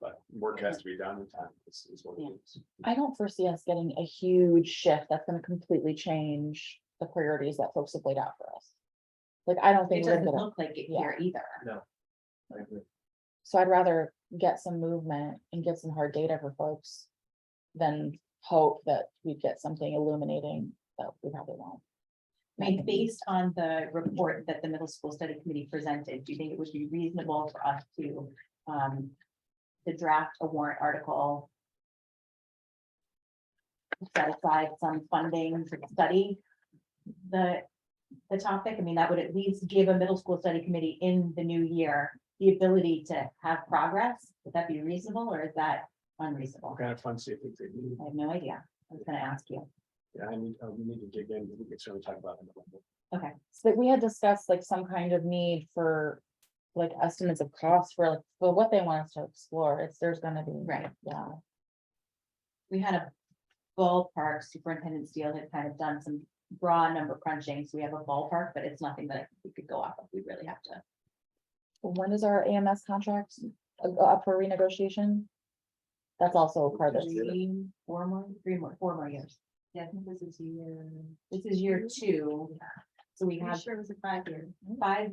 But work has to be done in time. This is what it is. I don't foresee us getting a huge shift that's gonna completely change the priorities that folks have laid out for us. Like, I don't It think we're doesn't gonna get it, look like it here either. I agree. so I'd rather get some movement and get some hard data for folks than hope that we get something illuminating that we probably won't. I mean, based on the report that the middle school study committee presented, do you think it would be reasonable for us to draft a warrant article? Set aside some funding to study the topic. I mean, that would at least give a middle school study committee in the new year the ability to have progress. Would that be reasonable or is that unreasonable? What kind of funds do you think they need? I have no idea. I was gonna ask you. Yeah, we need to dig in. We can certainly talk about it. So we had discussed like some kind of need for like estimates of costs for like, for what they want us to explore. There's gonna be. Right. Yeah, We had a ballpark, Superintendent Steele had kind of done some broad number crunching, so we have a ballpark, but it's nothing that we could go off of. We really have to. when is our AMS contract up for renegotiation? That's also part of this. 4 more years. Yeah, I think this is year 2. So we have. Sure it was a 5-year. 5,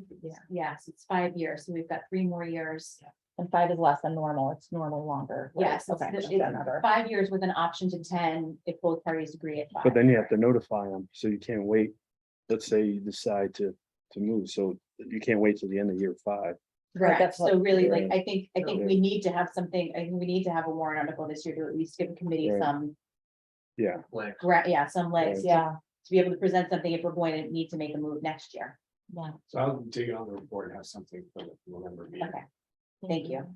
yes, it's 5 years, so we've got 3 more years. And 5 is less than normal. It's normally longer. right? Yes, Okay. it's that's another. 5 years with an option to 10 if both parties agree at 5. But then you have to notify them, so you can't wait. Let's say you decide to move, so you can't wait till the end of year 5. Right, Correct, that's what. so really, like, Yeah. I think we need to have something, I think we need to have a warrant article this year to at least give the committee Right. some, Yeah, some legs. Right. Yeah, To be able to present something if we're going to need to make a move next year. yeah. so I'll dig on the report and have something for the November meeting. Okay, thank you.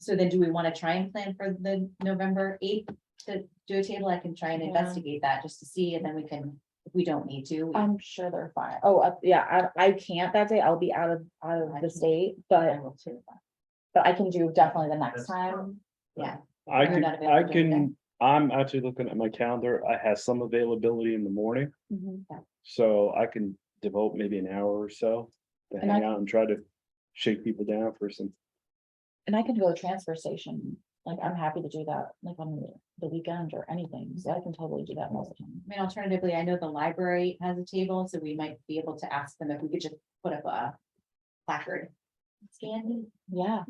So then do we want to try and plan for the November 8th to do a table? I can try and Yeah. investigate that just to see, and then we can, if we don't need to. I'm sure they're fine. Oh, yeah, I can't that day. I'll be out of the state, I but will too. I can do definitely the next That's- time. Yeah, I You're can, not available I during the can, I'm actually looking at my calendar. I have some availability in the morning, so I can devote maybe an hour or so to And hang out and try to shake people down for some. And I can go to transfer station. Like, I'm happy to do that, like on the weekend or anything. So I can totally do that most of the time. I mean, alternatively, I know the library has a table, so we might be able to ask them if we could just put up a placard. Scan, Yeah,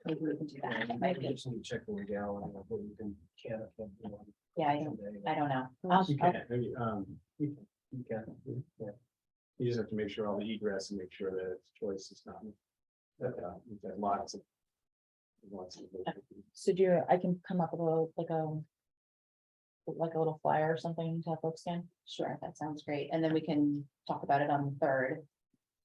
maybe we can do that. That I might be- just need to check the legality of what you can, can't. Yeah, I don't know. You can, you can, yeah. You just have to make sure all the egress and make sure that it's choice is not. That lots of. so I can come up with like a little flyer or something to have folks scan. Sure, that sounds great. And then we can talk about it on the 3rd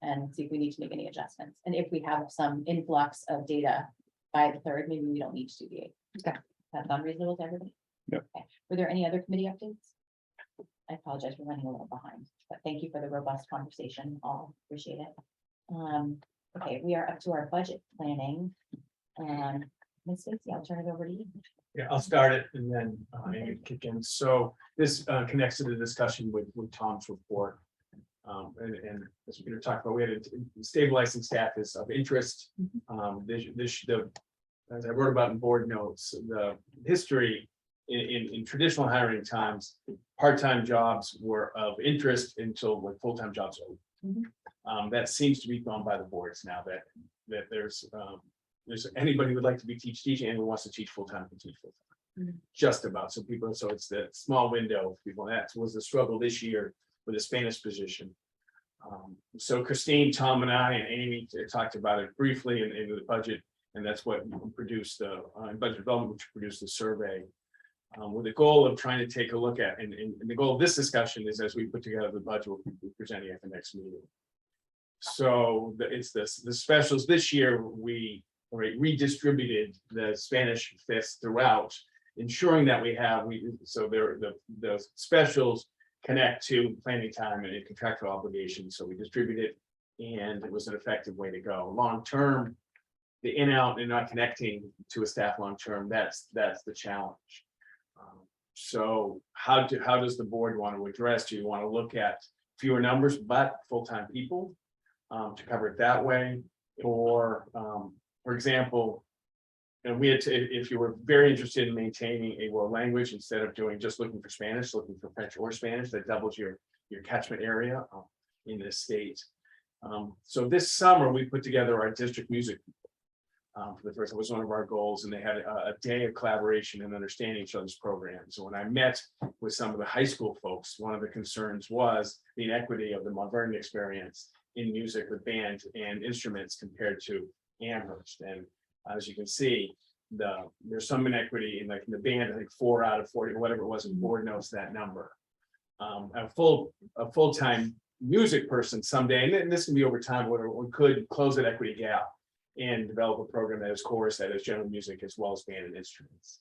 and see if we need to make any adjustments. And if we have some influx of data by the 3rd, maybe we don't need to do the 8th. Okay. That's unreasonable to everybody? Yep. Okay. Were there any other committee updates? I apologize for running a little behind, but thank you for the robust conversation. All appreciate it. Okay, we are up to our budget planning. Ms. Stacy, I'll turn it over to you. Yeah, I'll start it and then Amy can kick in. So this connects to the discussion with Tom's report. And as we're gonna talk about, we had a stabilizing staff is of interest. As I wrote about in board notes, the history in traditional hiring times, part-time jobs were of interest until like full-time jobs. That seems to be gone by the boards now that there's anybody would like to be teaching and who wants to teach full-time can teach full-time. Just about. So it's that small window of people. That was the struggle this year with the Spanish position. So Christine, Tom and I and Amy talked about it briefly in the budget, and that's what produced budget development, which produced the survey. With the goal of trying to take a look at, and the goal of this discussion is as we put together the budget, we'll be presenting at the next meeting. So it's the specials this year, we redistributed the Spanish fifths throughout, ensuring that the specials connect to planning time and contractual obligations. So we distributed and it was an effective way to go. Long term, the in out and not connecting to a staff long term, that's the challenge. So how does the board want to address? Do you want to look at fewer numbers but full-time people to cover it that way? Or for example, and we had to, if you were very interested in maintaining a world language instead of just looking for Spanish, looking for French or Spanish, that doubles your catchment area in this state. So this summer we put together our district music. For the first, it was one of our goals, and they had a day of collaboration and understanding each other's programs. So when I met with some of the high school folks, one of the concerns was the inequity of the Mont Vernon experience in music with band and instruments compared to Amherst. And as you can see, there's some inequity in the band. I think 4 out of 40, whatever it was, and board knows that number. A full-time music person someday, and this can be over time, where we could close that equity gap and develop a program that is chorus, that is general music, as well as band and instruments.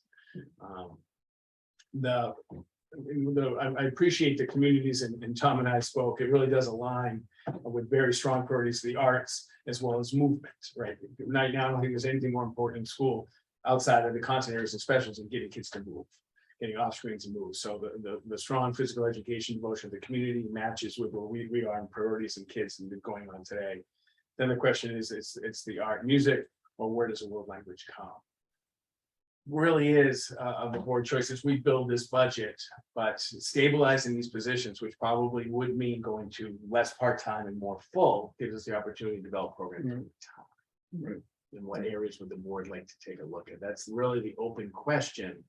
I appreciate the communities, and Tom and I spoke, it really does align with very strong priorities of the arts as well as movement, right? Right now, I don't think there's anything more important in school outside of the content areas and specials and getting kids to move, getting off screens and move. So the strong physical education devotion of the community matches with where we are in priorities and kids and going on today. Then the question is, it's the art music, or where does the world language come? Really is of the board choices. We build this budget, but stabilizing these positions, which probably would mean going to less part-time and more full, gives us the opportunity to develop programs over time. In what areas would the board like to take a look at? That's really the open question.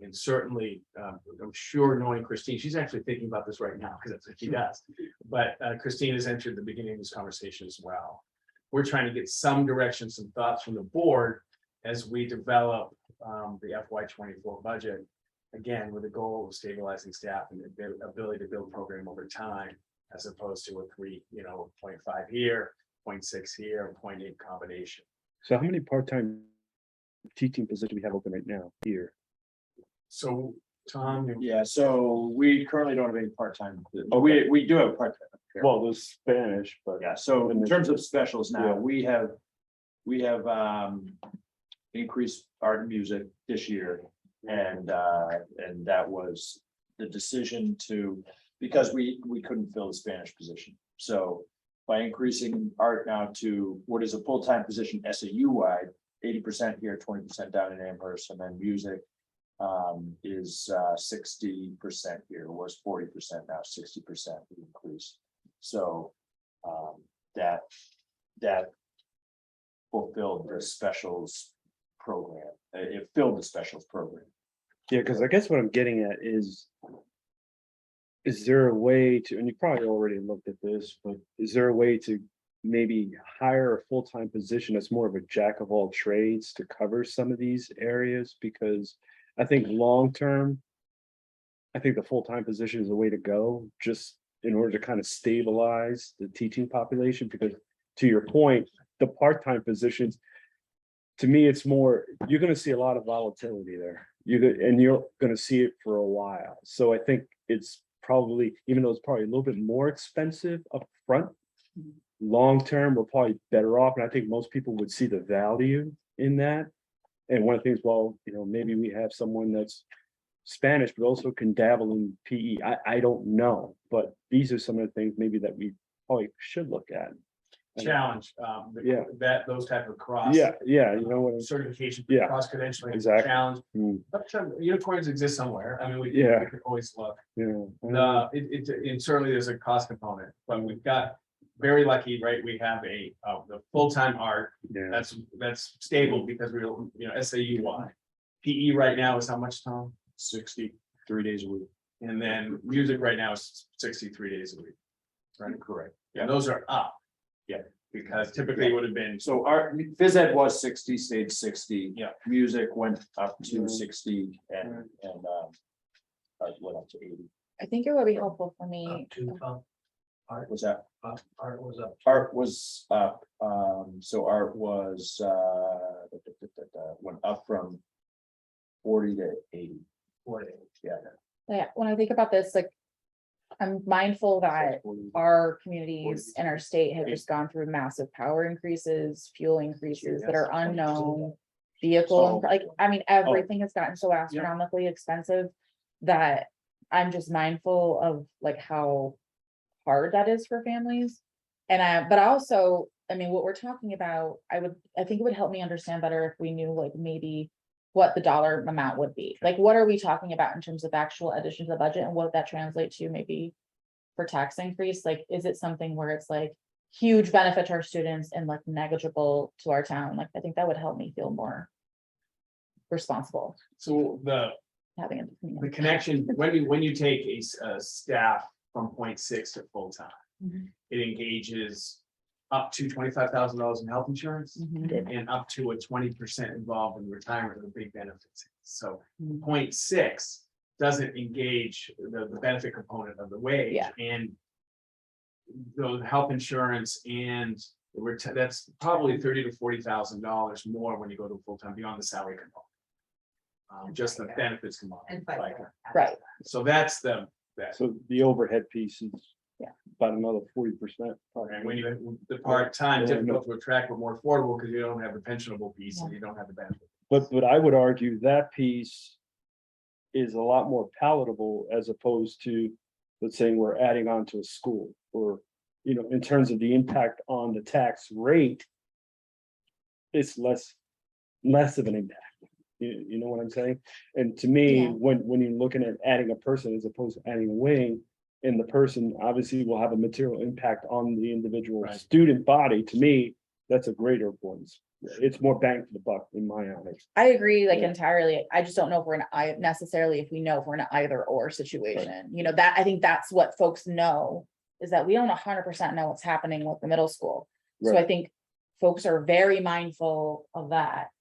And certainly, I'm sure knowing Christine, she's actually thinking about this right now because that's what she does. But Christine has entered the beginning of this conversation as well. We're trying to get some direction, some thoughts from the board as we develop the FY24 budget. Again, with the goal of stabilizing staff and the ability to build program over time, as opposed to a 0.5 here, 0.6 here, 0.8 combination. So how many part-time teaching positions we have open right now here? So, Tom, Yeah, so we currently don't have any part-time, but we do have part-time. Well, there's Spanish, but Yeah, so in terms of specials now, Yeah. we have increased art and music this year. And that was the decision because we couldn't fill the Spanish position. So by increasing art now to what is a full-time position SAU wide, 80% here, 20% down in Amherst, and then music is 60% here, was 40%, now 60% increase. So that fulfilled the specials program. It filled the specials program. yeah, because I guess what I'm getting at is there a way to, and you probably already looked at this, but is there a way to maybe hire a full-time position that's more of a jack of all trades to cover some of these areas? Because I think long-term, I think the full-time position is the way to go, just in order to kind of stabilize the teaching population, because to your point, the part-time positions, to me, it's more, you're gonna see a lot of volatility there. And you're gonna see it for a while. So I think it's probably, even though it's probably a little bit more expensive up front, long-term, we're probably better off, and I think most people would see the value in that. And one of the things, well, maybe we have someone that's Spanish, but also can dabble in PE. I don't know, but these are some of the things maybe that we probably should look at. Challenge, Yeah. those type of cross. Yeah, you know what? Certification, Yeah, cross credentialing, exactly. challenge, Mm, but unicorns exist somewhere, I mean, we Yeah. can always look. yeah. And certainly there's a cost component, but we've got very lucky, right, we have the full-time art, Yeah, that's stable because SAU. PE right now is how much, Tom? 63 days a week. And then music right now is 63 days a week. Right, Correct. yeah, those are up. Yeah, because typically it would have been, So our phys ed was 60, stayed 60. Yeah. Music went up to 60 and art went up to 80. I think it would be helpful for me. Art was that? Art was up. Art was up, so art was, went up from 40 to 80. 40. Yeah, when I think about this, like, I'm mindful that our communities and our state have just gone through massive power increases, fuel increases that are unknown. Vehicle, like, I mean, everything has gotten so astronomically expensive that I'm just mindful of like how hard that is for families. But also, I mean, what we're talking about, I think it would help me understand better if we knew like maybe what the dollar amount would be. Like, what are we talking about in terms of actual addition to the budget, and what would that translate to maybe for tax increase? Like, is it something where it's like huge benefit to our students and like negligible to our town? Like, I think that would help me feel more responsible so having it. the connection, when you take a staff from 0.6 to full-time, Mhm. it engages up to $25,000 in health insurance Mhm. and up to a 20% involved in retirement with big benefits. So Mhm. 0.6 doesn't engage the benefit component of the wage. Yeah. And the health insurance and that's probably $30,000 to $40,000 more when you go to full-time beyond the salary component. Just the benefits component. And FICA. Right, So that's that. So the overhead piece is. Yeah. About another 40%. And when you, the part-time difficult to attract, but more affordable because you don't have the pensionable piece and you don't have the benefit. But I would argue that piece is a lot more palatable as opposed to, let's say, we're adding on to a school, or, in terms of the impact on the tax rate, it's less of an impact. You know what I'm saying? And to me, Yeah. when you're looking at adding a person as opposed to adding a wing, and the person obviously will have a material impact on the individual Right. student body, to me, that's a greater importance. It's more bang for the buck in my eyes. I agree, like Yeah. entirely. I just don't know if we're necessarily if we know if we're in an either or situation. That I think that's what folks know, is that we don't 100% know what's happening with the middle school. So I Right. think folks are very mindful of that.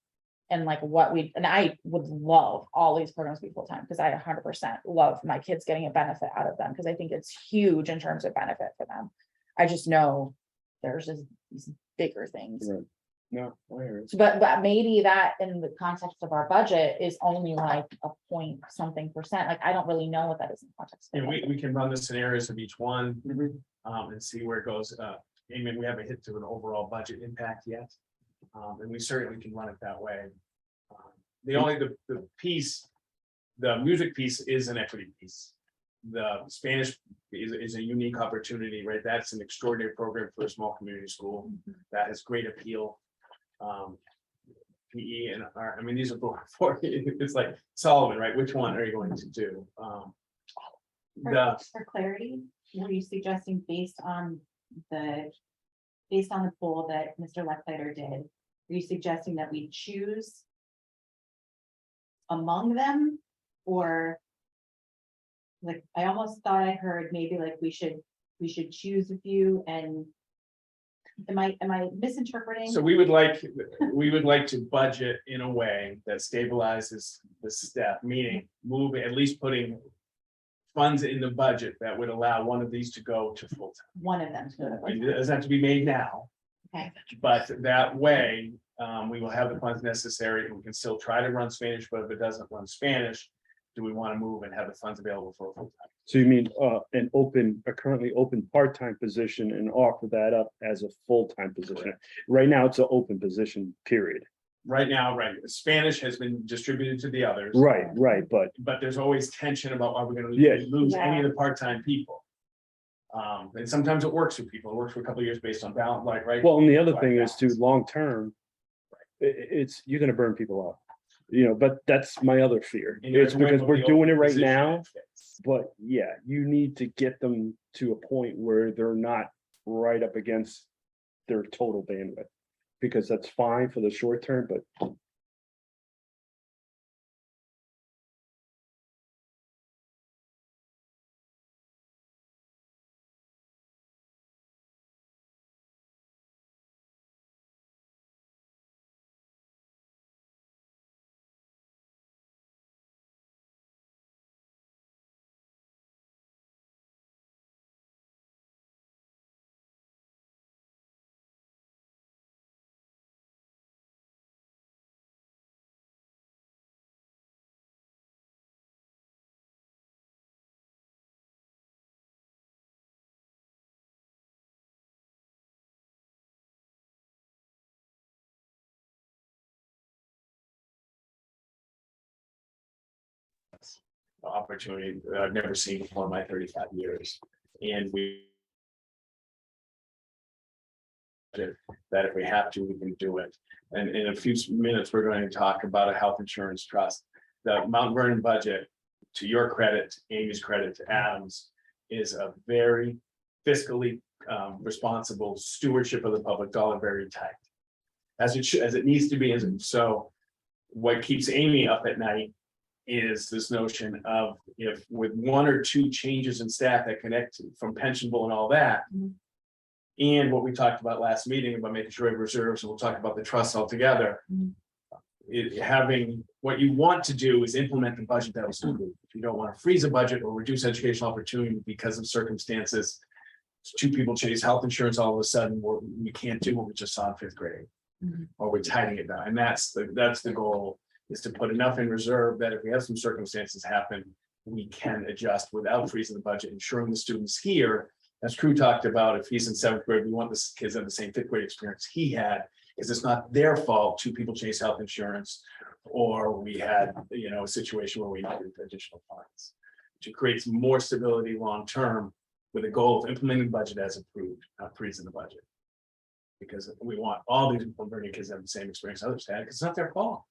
And like I would love all these programs to be full-time, because I 100% love my kids getting a benefit out of them, because I think it's huge in terms of benefit for them. I just know there's just these bigger things. Right. No, I hear it. But maybe that in the context of our budget is only like a point something percent. Like, I don't really know what that is in context. of And the budget. we can run the scenarios of each one, and see where it goes. Amy, we haven't hit to an overall budget impact yet. And we certainly can run it that way. The piece, the music piece is an equity piece. The Spanish is a unique opportunity, right? That's an extraordinary program for a small community school that has great appeal. PE and art, I mean, these are both for, it's like Solomon, right? Which one are you going to do? For clarity, were you suggesting based on the poll that Mr. Lechleiter did, are you suggesting that we choose among them, or like, I almost thought I heard maybe like we should choose a few, and am I misinterpreting? So we would like to budget in a way that stabilizes the staff, meaning at least putting funds in the budget that would allow one of these to go to full-time. One of them. It doesn't have to be made now. Okay. But that way, We will have the funds necessary, and we can still try to run Spanish, but if it doesn't run Spanish, do we want to move and have the funds available for a full time? So you mean, a currently open part-time position and offer that up as a full-time position? Right now, it's an open position, period. Right now, right, Spanish has been distributed to the others. Right, but But there's always tension about are we gonna Yeah. lose any of the part-time people? And sometimes it works for people, it works for a couple of years based on balance, like, right? well, and the other thing is too, long-term, it's, you're gonna burn people out. You know, but that's my other fear. And you're It's at the whim because of we're the doing it open right position now, that fits. but yeah, you need to get them to a point where they're not right up against their total bandwidth. Because that's fine for the short term, but Opportunity that I've never seen before in my 35 years. And that if we have to, we can do it. And in a few minutes, we're going to talk about a health insurance trust. The Mount Vernon budget, to your credit, Amy's credit, to Adam's, is a very fiscally responsible stewardship of the public dollar, very tight. As it should, as it needs to be, and so what keeps Amy up at night is this notion of if with one or two changes in staff that connect from pensionable and all that. And what we talked about last meeting about making sure we have reserves, and we'll talk about the trust altogether. Having, what you want to do is implement the budget that was approved. If you don't want to freeze a budget or reduce educational opportunity because of circumstances. Two people chase health insurance all of a sudden, we can't do what we just saw in 5th grade. Or we're tightening it down, and that's the goal, is to put enough in reserve that if we have some circumstances happen, we can adjust without freezing the budget, ensuring the students here, as Crew talked about, if he's in 7th grade, we want the kids to have the same 5th grade experience he had, because it's not their fault two people chase health insurance, or we had, a situation where we needed additional funds. To create some more stability long-term with a goal of implementing the budget as approved, not freezing the budget. Because we want all these learning kids to have the same experience others had, because it's not their fault.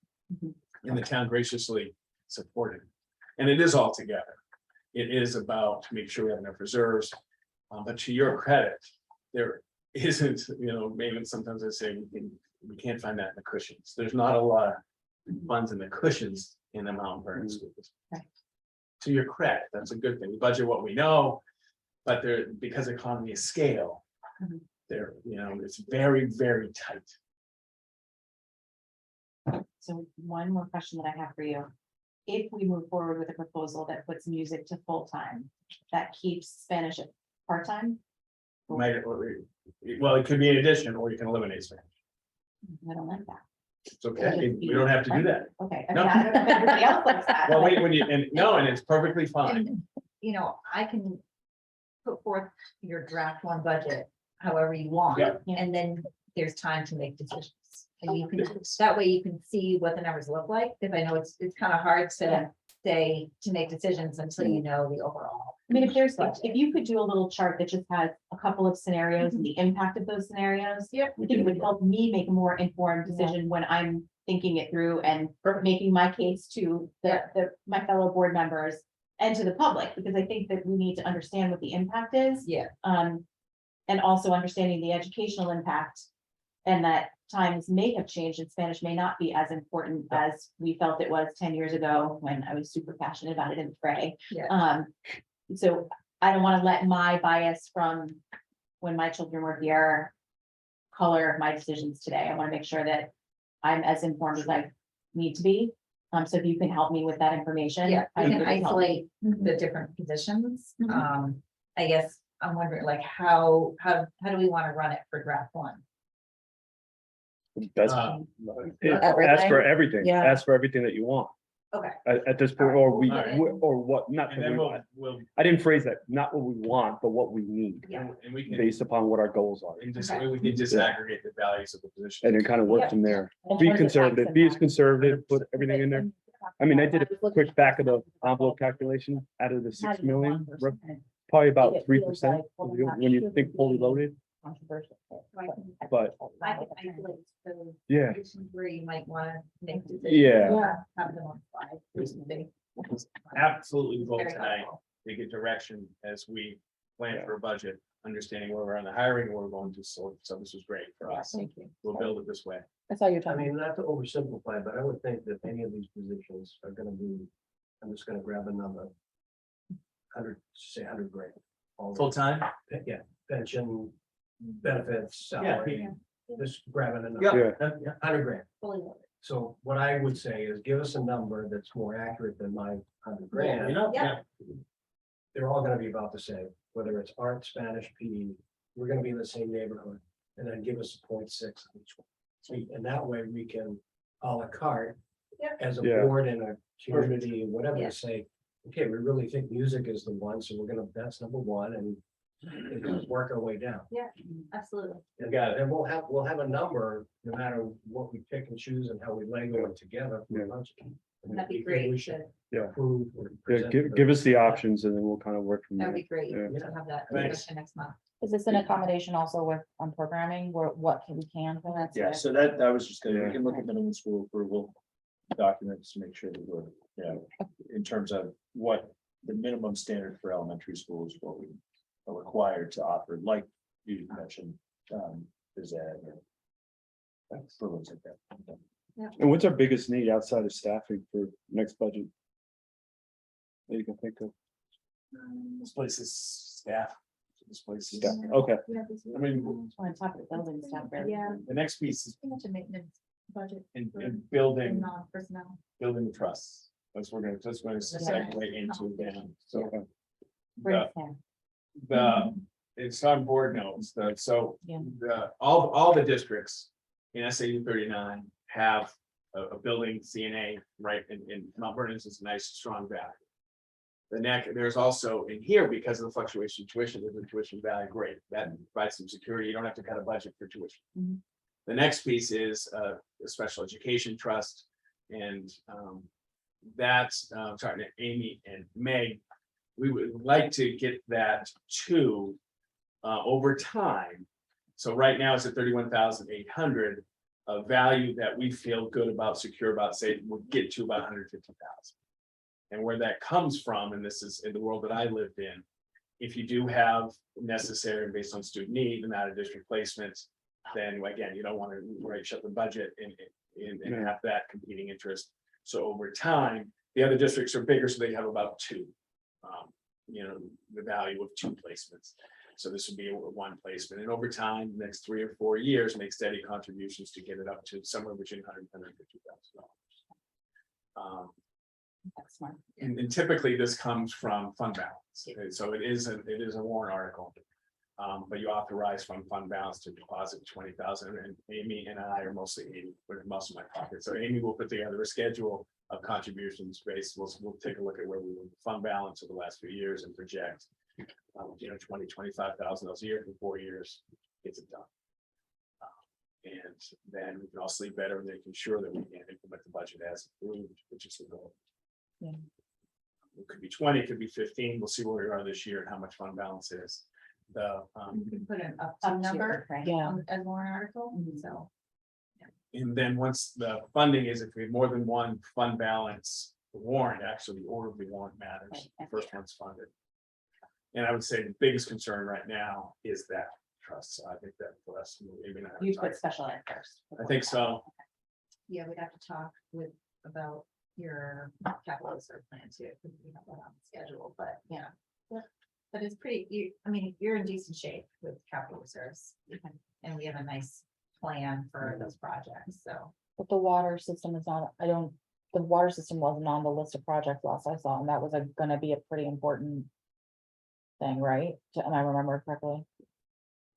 And the town graciously supported. And it is all together. It is about to make sure we have enough reserves. But to your credit, there isn't, maybe sometimes I say we can't find that in the cushions. There's not a lot of funds in the cushions in the Mount Vernon schools. Right. To your credit, that's a good thing. We budget what we know, but because economy is scale, there, it's very, very tight. So one more question that I have for you. If we move forward with a proposal that puts music to full-time, that keeps Spanish at part-time? Well, it could be an addition, or you can eliminate Spanish. I don't like that. It's okay, we don't have to do that. Okay, I No. mean, I don't know if everybody else likes that. Well, but- wait, and it's perfectly fine. I can put forth your draft one budget however you want, Yeah. and then there's time to make decisions. And you can, that way you can see what the numbers look like, because I know it's kind of hard to say, to make decisions until you know the overall. I mean, if you could do a little chart that just has a couple of scenarios and the impact of those scenarios. I think it would help me make a more informed decision when I'm thinking it through and making my case to my fellow board members and to the public, because I think that we need to understand what the impact is. Yeah. And also understanding the educational impact, and that times may have changed and Spanish may not be as important as we felt it was 10 years ago when I was super passionate about it in the fray. Yeah. So I don't want to let my bias from when my children were here color my decisions today. I want to make sure that I'm as informed as I need to be. So if you can help me with that information. Yeah, I I can would help. isolate the different positions. I guess I'm wondering, like, how do we want to run it for draft one? That's, Uh, ask for everything, Yeah. ask for everything that you want. Okay. At this point, or we, Alright. or what, not, And that then we want. we'll, I didn't phrase that, not what we want, but what we need, Yeah. and we can, based upon what our goals are. and just, Okay. we can just aggregate the values of the position. And then kind of work from there. Be conservative, be as conservative, put everything in there. I mean, I did a quick back of the envelope calculation, out of the 6 million, probably about 3% when you think fully loaded, Controversial. but I can isolate those yeah. positions where you might wanna make decisions. Yeah. Have them on slide or something. Absolutely vote Very tonight, helpful. to get direction as we plan for a budget, understanding where we're on the hiring, and where we're going to, so this was great for us. Thank you. We'll build it this way. I saw you I talking. mean, not to oversimplify, but I would think that any of these positions are gonna be, I'm just gonna grab a number. 100 grand. All Full time? Yeah, pension, benefits, salary, just grabbing a number. Yeah. 100 grand. Fully loaded. So what I would say is give us a number that's more accurate than my 100 grand. You know, Yeah. They're all gonna be about the same, whether it's art, Spanish, PE, we're gonna be in the same neighborhood. And then give us a 0.6 on each one. So, and that way we can à la carte. Yep. As a Yeah. board and a community, whatever, Yeah. say, okay, we really think music is the one, so we're gonna, that's number one, and work our way down. Absolutely. And and we'll have a number, no matter what we pick and choose and how we Lego it together. for a Yeah. budget. And That'd be we think we great. should Yeah. approve or Yeah, present give the- us the options and then we'll kind of work from That'd there. be great Yeah. to have that Thanks. discussion next month. Is this an accommodation also with, on programming, where what can we can for that? Yeah, so that was just gonna, Yeah. we can look at minimum school approval documents to make sure that we're, in terms of what the minimum standard for elementary schools, what we are required to offer, like you mentioned, phys ed or programs like that. And what's our biggest need outside of staffing for next budget? That you can think of? This place is staff. This place is, Staff, okay, I mean, On top of the building stuff, really. Yeah, the next piece is pretty much a maintenance budget in and building, non-personnel. building the trust. That's what we're gonna segue into then, so. Bring The, it down. it's on board notes, so Yeah. all the districts in SAU 39 have a building CNA, right, in Mount Vernon is a nice, strong value. The neck, there's also in here, because of the fluctuation in tuition, there's a tuition value, great, that provides some security, you don't have to cut a budget for tuition. Mhm. The next piece is a special education trust, and that's, sorry, Amy and Meg, we would like to get that to over time. So right now it's at 31,800, a value that we feel good about, secure about, say, we'll get to about 150,000. And where that comes from, and this is in the world that I lived in, if you do have necessary based on student need and out of district placements, then again, you don't want to shut the budget and have that competing interest. So over time, the other districts are bigger, so they have about two. The value of two placements. So this would be a one placement, and over time, the next 3 or 4 years, make steady contributions to get it up to somewhere between $100,000 and $150,000. That's smart. And typically this comes from fund balance, okay, so it is a warrant article. But you authorize from fund balance to deposit 20,000, and Amy and I are mostly Amy, putting most of my pocket, so Amy will put together a schedule of contributions based, we'll take a look at where we were with fund balance over the last few years and project. 25,000 a year for 4 years, gets it done. And then we can all sleep better, making sure that we can implement the budget as approved, which is the goal. Yeah. It could be 20, it could be 15, we'll see where we are this year and how much fund balance is. The, You can put an up Up to to, number right. Yeah. as warrant article, so. and then once the funding is, if we have more than one fund balance warrant, actually the order of the warrant matters. The first one's funded. And I would say the biggest concern right now is that trust. So I think that for us, maybe not. You put special ed first. I think so. Yeah, we'd have to talk about your capital reserve plan too, because we have that on the schedule, but yeah. But it's pretty, you're in decent shape with capital reserves, and we have a nice plan for those projects, so. But the water system is not, the water system wasn't on the list of projects last I saw, and that was gonna be a pretty important thing, right? Am I remember correctly?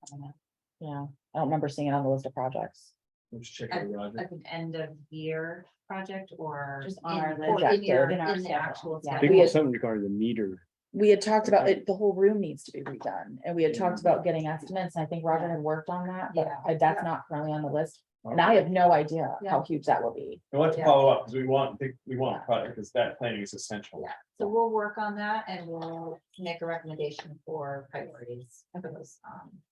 I don't know. Yeah, I don't remember seeing it on the list of projects. Let's check it, Roger. Like an end of year project or? Just on our in- list. or in your- In our in the schedule. actual Yeah. I schedule? think it was something regarding the meter. We had talked about it, the whole room needs to be redone, and we had talked Mm-hmm. about getting estimates, and I think Roger had worked on that, but Yeah. that's not currently on the list. And I have no idea how huge that will be. We'll have to Yeah. follow up, because we want product, because that planning is essential. Yeah, so we'll work on that and we'll make a recommendation for priorities for those,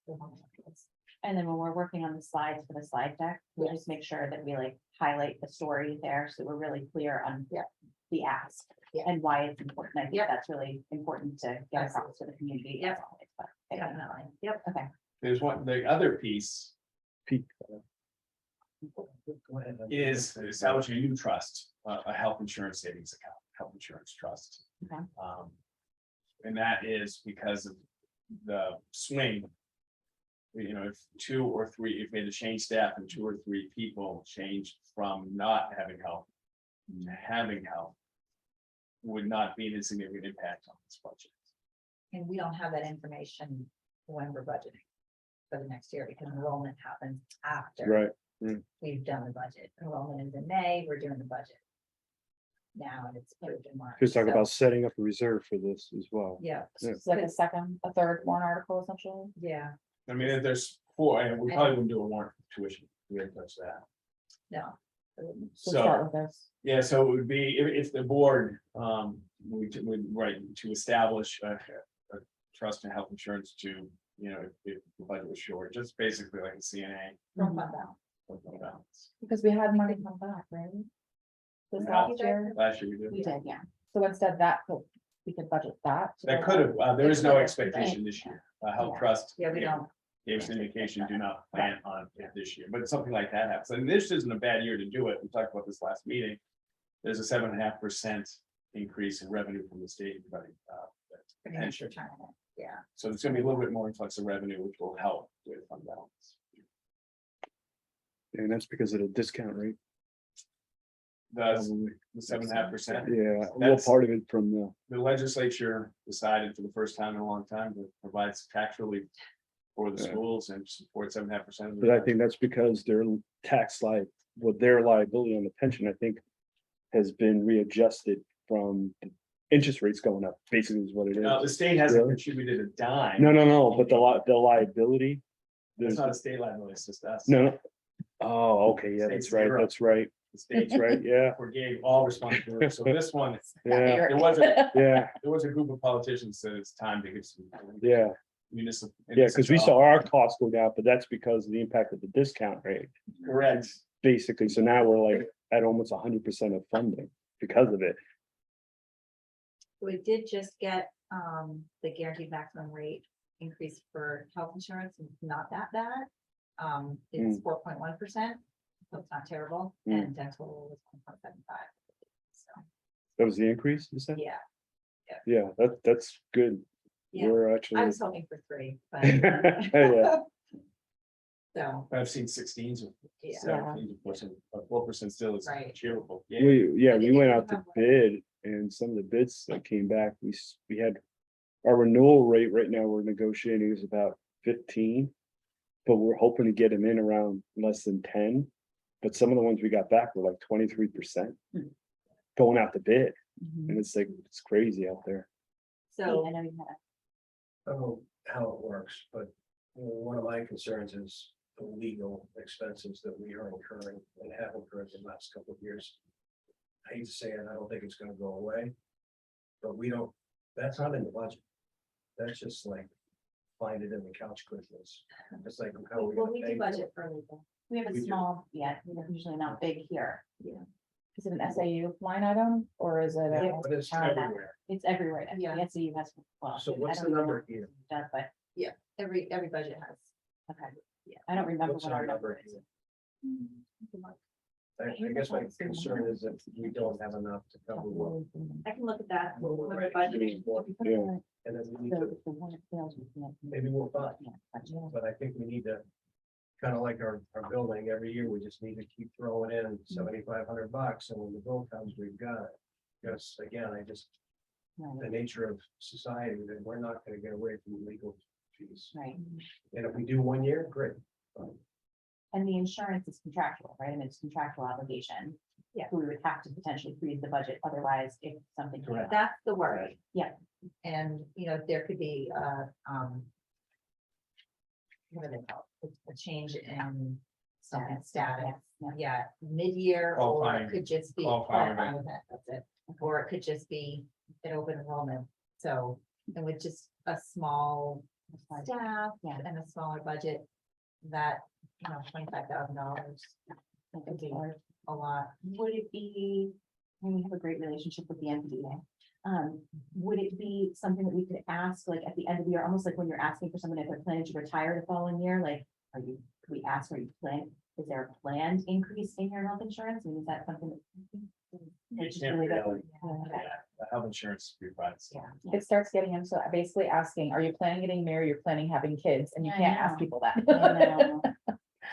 the homeless. And then when we're working on the slides for the slide deck, we'll just make sure that we like highlight the story there, so we're really clear on Yeah. the ask. Yeah. And why it's important. I think Yeah. that's really important to get across to the community. Yeah. as always, but- Definitely, yep. Okay, There's one, the other piece Peak. Go ahead. is establishing a new trust, a health insurance savings account, health insurance trust. Okay. And that is because of the swing. You know, if two or three, if we had to change staff and 2 or 3 people changed from not having health to having health, would not be an insignificant impact on this budget. And we don't have that information when we're budgeting for the next year because enrollment happens after. Right. We've done the budget. Enrollment is in May, we're doing the budget. Now and it's approved in March. Just talk so, about setting up a reserve for this as well. Yeah, Yeah. It's like a third warrant article essentially. yeah, I mean, if there's 4, and we probably wouldn't do a warrant for tuition, we didn't touch that. no. So So, start with this. yeah, so it would be, if the board, would write to establish a trust and health insurance to, you know, if the budget was short, just basically like a CNA. Don't fund balance. with no balance. Because we had money come back, right? This last year, Last year we we did. did, yeah. so instead we could budget that. to That go could back. have, there is no Right. expectation this year. Health trust. Yeah, we don't. Gave us an indication, do not plan on it this year, but something like that happens. And this isn't a bad year to do it. We talked about this last meeting. There's a 7.5% increase in revenue from the state. Pretty much Pension. retirement, yeah. So there's gonna be a little bit more influx of revenue, which will help with fund balance. And that's because of the discount rate. The 7.5%. Yeah, well, That's- part of it from the, The legislature decided for the first time in a long time to provide some tax relief for the Yeah. schools and support 7.5%. but I think that's because their tax with their liability on the pension, I think. Has been readjusted from interest rates going up, basically is what it The is. state hasn't Really? contributed a dime. No, but the liability. It's There's, not a state liability, it's just us. no. Oh, okay, yeah, State's that's right, zero. that's right, The state that's right, yeah, forgave all responsibility. So this one, yeah, there was a, yeah, there was a group of politicians that said it's time to give some. yeah. Municipal. Yeah, because we saw our costs go down, but that's because of the impact of the discount rate, Correct. basically. So now we're like at almost 100% of funding because of it. We did just get the guaranteed maximum rate increase for health insurance, and it's not that bad. It's 4.1%, so it's not terrible, Mm. and dental was 1.75. So, That was the increase, you said? yeah, Yeah, that's good. yeah, We're I actually. was hoping for 3, but. Yeah, So, I've seen 16s, yeah, 17%, but 4% still is Right. achievable. Yeah. we went out to bid and some of the bids that came back, we had. Our renewal rate right now, we're negotiating is about 15. But we're hoping to get them in around less than 10. But some of the ones we got back were like 23%. Going out to bid, and it's like, it's crazy out there. so I know you had I don't know how it works, but one of my concerns is the legal expenses that we are incurring and have incurred in the last couple of years. I hate to say it, I don't think it's gonna go away. But we don't, that's not in the budget. That's just like, find it in the couch cushions. It's like, how are we well, gonna we pay do for it? budget for legal. We have a We do. small, yeah, we're usually not big here. Is it an SAU line item or is it? Yeah, a- but it's Town. everywhere. It's everywhere. I mean, Yeah. the SAU has, well. So I what's don't the even know number here? if it Does, but Every budget has. okay. I don't remember What's what our our number number is. I guess my concern is that we don't have enough to cover what, I can look at that. when we're Right. budgeting. Yeah. and then we need to, maybe we'll find. But I think we need to, kind of like our building, every year, we just need to keep throwing in $7,500, and when the bill comes, we've got it. Because again, the nature of society, that we're not gonna get away from legal fees. Right. And if we do 1 year, great. And the insurance is contractual, right? And it's contractual obligation. Yeah. We would have to potentially freeze the budget otherwise if something. came up. That's the worry. Yeah. And, there could be, what do they call it? A change in something status. Yeah. Yeah, mid-year, All or fine. it could just be. All fine with fine with that, that's it. Or it could just be an open enrollment, so, and with just a small staff Yeah. and a smaller budget, that, $25,000. Could be a lot. Would it be, and we have a great relationship with the MPDA. Would it be something that we could ask, like, at the end of the year, almost like when you're asking for someone if they're planning to retire the following year, like, could we ask, are you plan, is there a planned increase in your health insurance? I mean, is that something that? It's just can't really good. really- Okay. The health insurance provides. Yeah. It starts getting into basically asking, are you planning getting married, you're planning having kids, and you I can't ask know. people that. I know,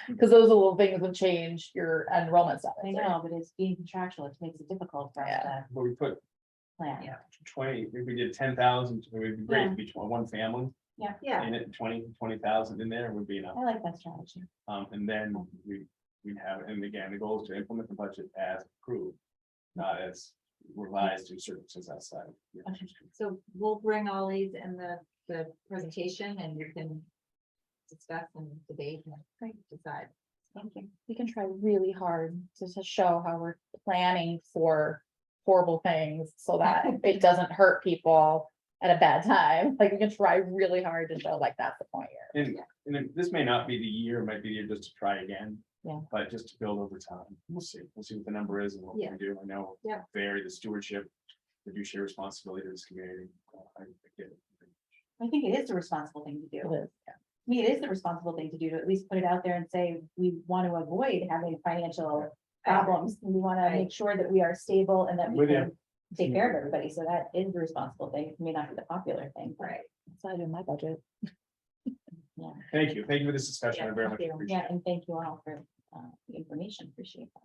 Because those little things would change your enrollment status. I know, but it's being contractual, it makes it difficult for us Yeah. to But we put plan. Yeah. 20, if we did 10,000, it would be great Yeah. to be one family Yeah, in it, 20,000 in there would be enough. I like that strategy. And then we'd have, and again, the goal is to implement the budget as approved, not as revised to circumstances outside. of the Okay. so we'll bring all these in the presentation, and you can discuss and debate and decide. Thank you. We can try really hard to show how we're planning for horrible things so that it doesn't hurt people at a bad time. Like, we can try really hard to show like that's the point here. And then this may not be the year, it might be the year just to try again. Yeah. But just to build over time, we'll see what the number is and what we Yeah. can do. I know. Yeah. Vary the stewardship, fiduciary responsibility to this community. I get it. I think it is the responsible thing to do. It is, yeah. I mean, it is the responsible thing to do, to at least put it out there and say, we want to avoid having financial problems. And we want to make sure that we are stable and that we With you. can take care of everybody. So that is the responsible thing. It may not be the popular thing. Right. That's what I do in my budget. Thank you. Thank you for this discussion. I Yeah, very much thank you. appreciate Yeah, it. and thank you all for the information. Appreciate that.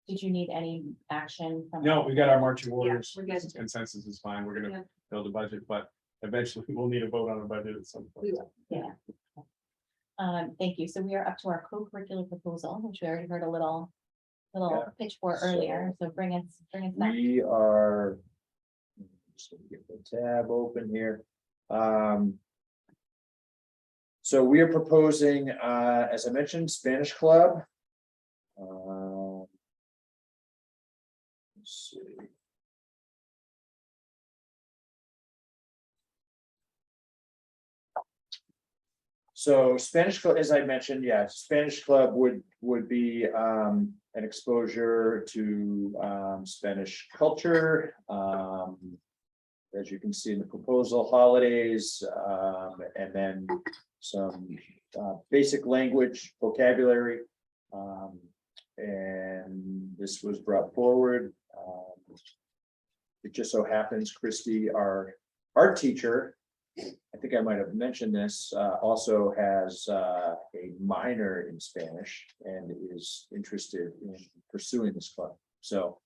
Did you need any action from? No, we got our marching orders. we're good. Consensus is fine. We're Yeah. gonna build a budget, but eventually we'll need a vote on a budget at some point. We will. Yeah. Thank you. So we are up to our co-curricular proposal, which we already heard a little Yeah. pitch for earlier. So bring us back. We are. Just gonna get the tab open here. So we are proposing, as I mentioned, Spanish Club. Let's see. So Spanish Club, as I mentioned, yeah, Spanish Club would be an exposure to Spanish culture. As you can see in the proposal, holidays, and then some basic language vocabulary. And this was brought forward. It just so happens Christy, our art teacher, I think I might have mentioned this, also has a minor in Spanish and is interested in pursuing this club. So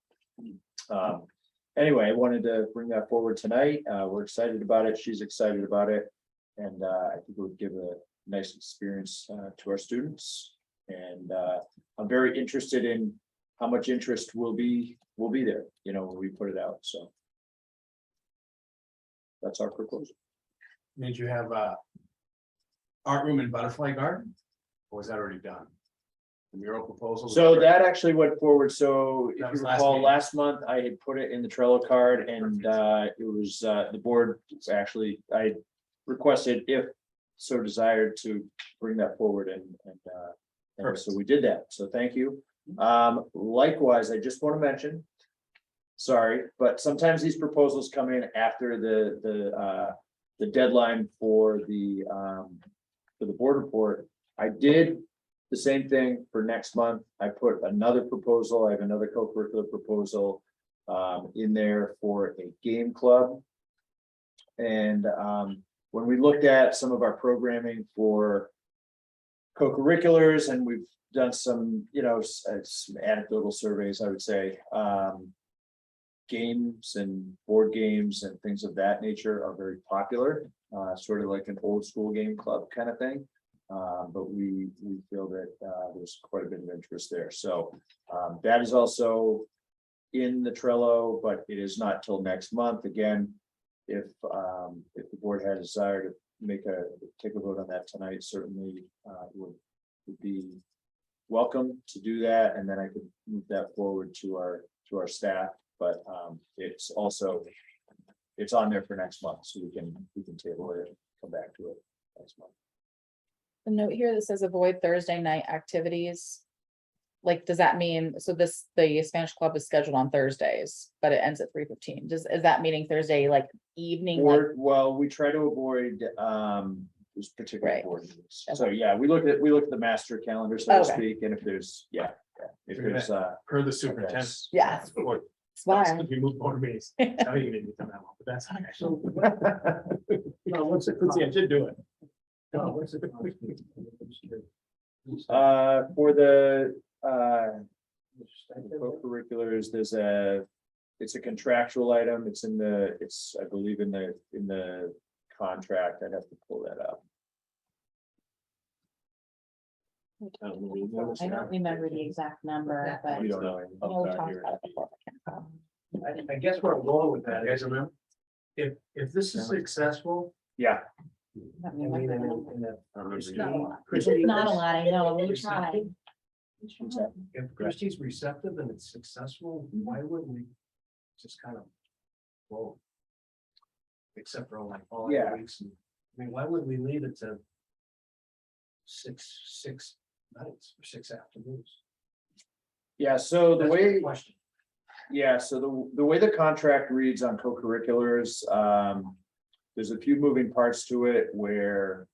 anyway, I wanted to bring that forward tonight. We're excited about it. She's excited about it. And I think it would give a nice experience to our students. And I'm very interested in how much interest will be there, when we put it out. So that's our proposal. Did you have art room and butterfly garden? Or was that already done? The mural proposal? So that actually went forward. So That if was you last recall, meeting. last month I had put it in the Trello card and it was the board actually, I requested if so desired to bring that forward and so we did that. So thank you. Likewise, I just want to mention, sorry, but sometimes these proposals come in after the deadline for the board report. I did the same thing for next month. I put another proposal. I have another co-curricular proposal in there for a game club. And when we looked at some of our programming for co-curriculars, and we've done some, some anecdotal surveys, I would say, games and board games and things of that nature are very popular, sort of like an old school game club kind of thing. But we feel that there's quite a bit of interest there. So that is also in the Trello, but it is not till next month. Again, if the board had a desire to take a vote on that tonight, certainly would be welcome to do that, and then I could move that forward to our staff. But it's on there for next month, so we can table it and come back to it next month. The note here that says avoid Thursday night activities. Like, does that mean, so the Spanish club is scheduled on Thursdays, but it ends at 3:15. Is that meaning Thursday, like evening? Like, Well, we try to avoid this particular Right. board meetings. So yeah, we look at the master calendar, so to Okay. speak, and if there's, if there's Per the superintendent. yes. Yeah, That's it's fine. We move board meetings. Tell you didn't come out, but that's. So, No, what's it, I did do it. no, what's it? For the co-curriculars, it's a contractual item. It's I believe in the contract. I'd have to pull that up. I don't remember the exact number, but. We don't know. I know we talked about it before. I guess where I'm going with that is, if this is successful, Yeah, I I don't mean, remember. in that. It's not a lot, I know, we tried. If Christie's receptive and it's successful, why wouldn't we just kind of, well, except for like all Yeah. weeks, and, I mean, why would we leave it to six nights or 6 afternoons? yeah. So the That's way. my question. Yeah, so the way the contract reads on co-curriculars, there's a few moving parts to it where.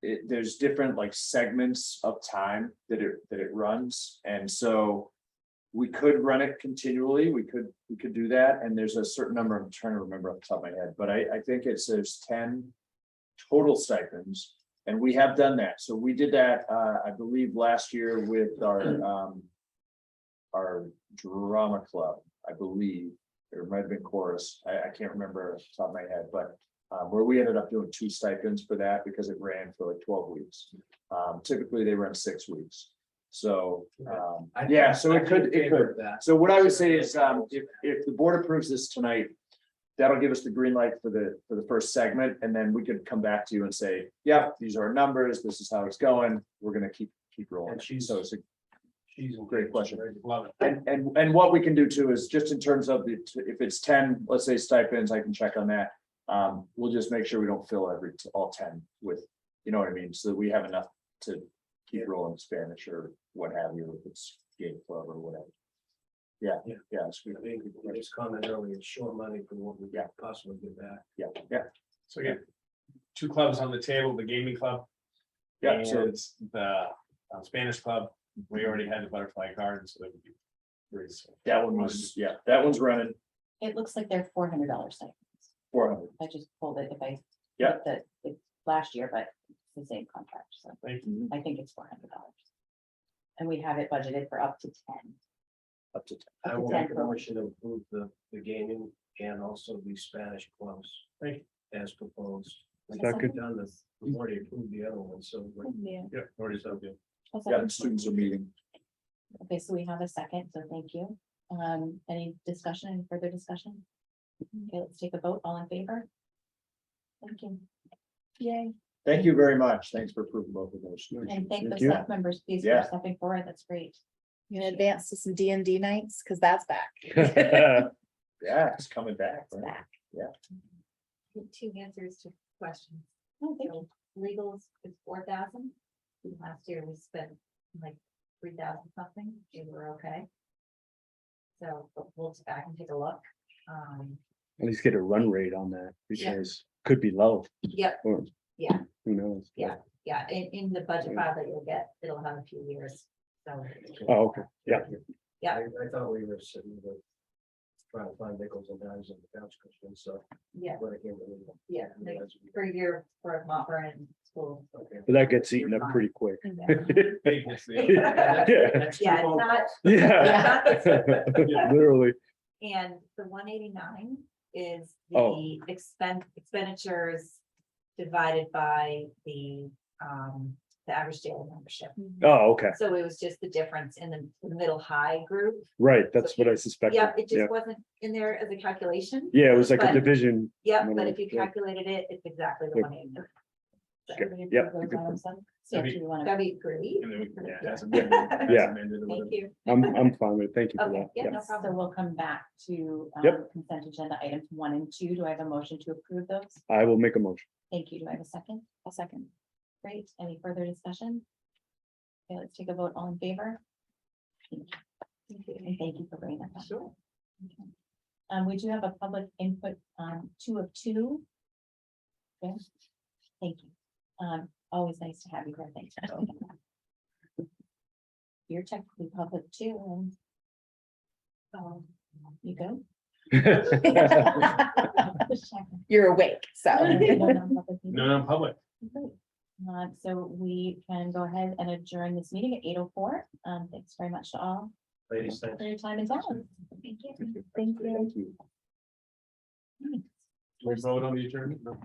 There's different like segments of time that it runs, and so. We could run it continually, we could do that, and there's a certain number, I'm trying to remember off the top of my head, but I think there's 10 total stipends. And we have done that, so we did that, I believe last year with our drama club, I believe. There might have been chorus, I can't remember off the top of my head, but where we ended up doing 2 stipends for that because it ran for like 12 weeks. Typically they run 6 weeks. So, yeah, so it could. So what I would say is, if the board approves this tonight, that'll give us the green light for the first segment, and then we could come back to you and say, yeah, these are our numbers, this is how it's going, we're gonna keep rolling. So it's a great question. Love it. And what we can do too is just in terms of if it's 10, let's say stipends, I can check on that. We'll just make sure we don't fill all 10 with, you know what I mean, so that we have enough to keep rolling Spanish or what have you, if it's game club or whatever. Yeah, it's good. I think we just commented earlier, it's short money for what we possibly get back. Yeah. So yeah, 2 clubs on the table, the gaming club. Yeah, so And the Spanish club, we already had the butterfly garden, so that would be great. that one's running It looks like they're $400 stipends. 400. I just pulled it if I. Yeah. looked at it last year, but it's the same contract, so Thank you. I think it's $400. And we have it budgeted for up to 10. Up to 10. I Up to will 10 make a motion to approve the gaming and also the Spanish clubs. Thank As proposed. Second. We've done this, we've already approved the other one, so we're. Yeah. Yeah, already so good. I'll Yeah, second. the students are meeting. Okay, so we have a second, so thank you. Any discussion, any further discussion? Okay, let's take a vote, all in favor? Thank you. Yay, Thank you very much. Thanks for approving both of those. and thank the Thank you. staff members, please, for Yeah. stepping forward, that's great. You gonna advance to some D&D nights, because that's back. Yeah, it's coming back. It's right? back. 2 answers to questions. Oh, thank you. So legals is 4,000. Last year we spent like 3,000 something, we were okay. So but we'll go back and take a look. At least get a run rate on that, Yeah. because could be low, Yep, or. Yeah. Who knows? Yeah. In the budget file that you'll get, it'll have a few years, so. Oh, okay, yeah. Yeah. I thought we were sitting with. Trying to find nickels and dimes in the couch cushion, so. Yeah, when it came to legal. yeah, like for your, for Mopper and school. Okay. But that gets eaten up pretty quick. Yeah, Yeah, it's not, yeah. Literally, and the 189 is Oh. the expenditures divided by the average daily membership. Oh, okay, So it was just the difference in the middle high group. right, that's what I suspected. Yeah, it Yeah, just wasn't in there as a calculation. yeah, it was like a but- division. Yeah, One but of if you the- yeah. calculated it, it's exactly the Good. 180. Okay, yeah, So do you want to? That'd be great. And then we- yeah, as Thank amended, as Yeah. amended or whatever. you. I'm fine with it. Thank you for Okay, that. yeah, Yeah. no So problem. we'll come back to Yep. consent agenda items 1 and 2. Do I have a motion to approve those? I will make a motion. Thank you. Do I have a second? A second. Great. Any further discussion? Okay, let's take a vote. All in favor? Thank you. And thank you for bringing that back. Sure. Okay. We do have a public input on 2 of 2. Okay. Thank you. Always nice to have you here. Thanks. for doing that. You're technically public too, and you go. Just checking. You're awake, so. No, non-public. Great. So we can go ahead and adjourn this meeting at 8:04. Thanks very much to all Ladies, thanks. for your time and talent. Thank you. Thank you. Thank you. We vote on the adjournment? No.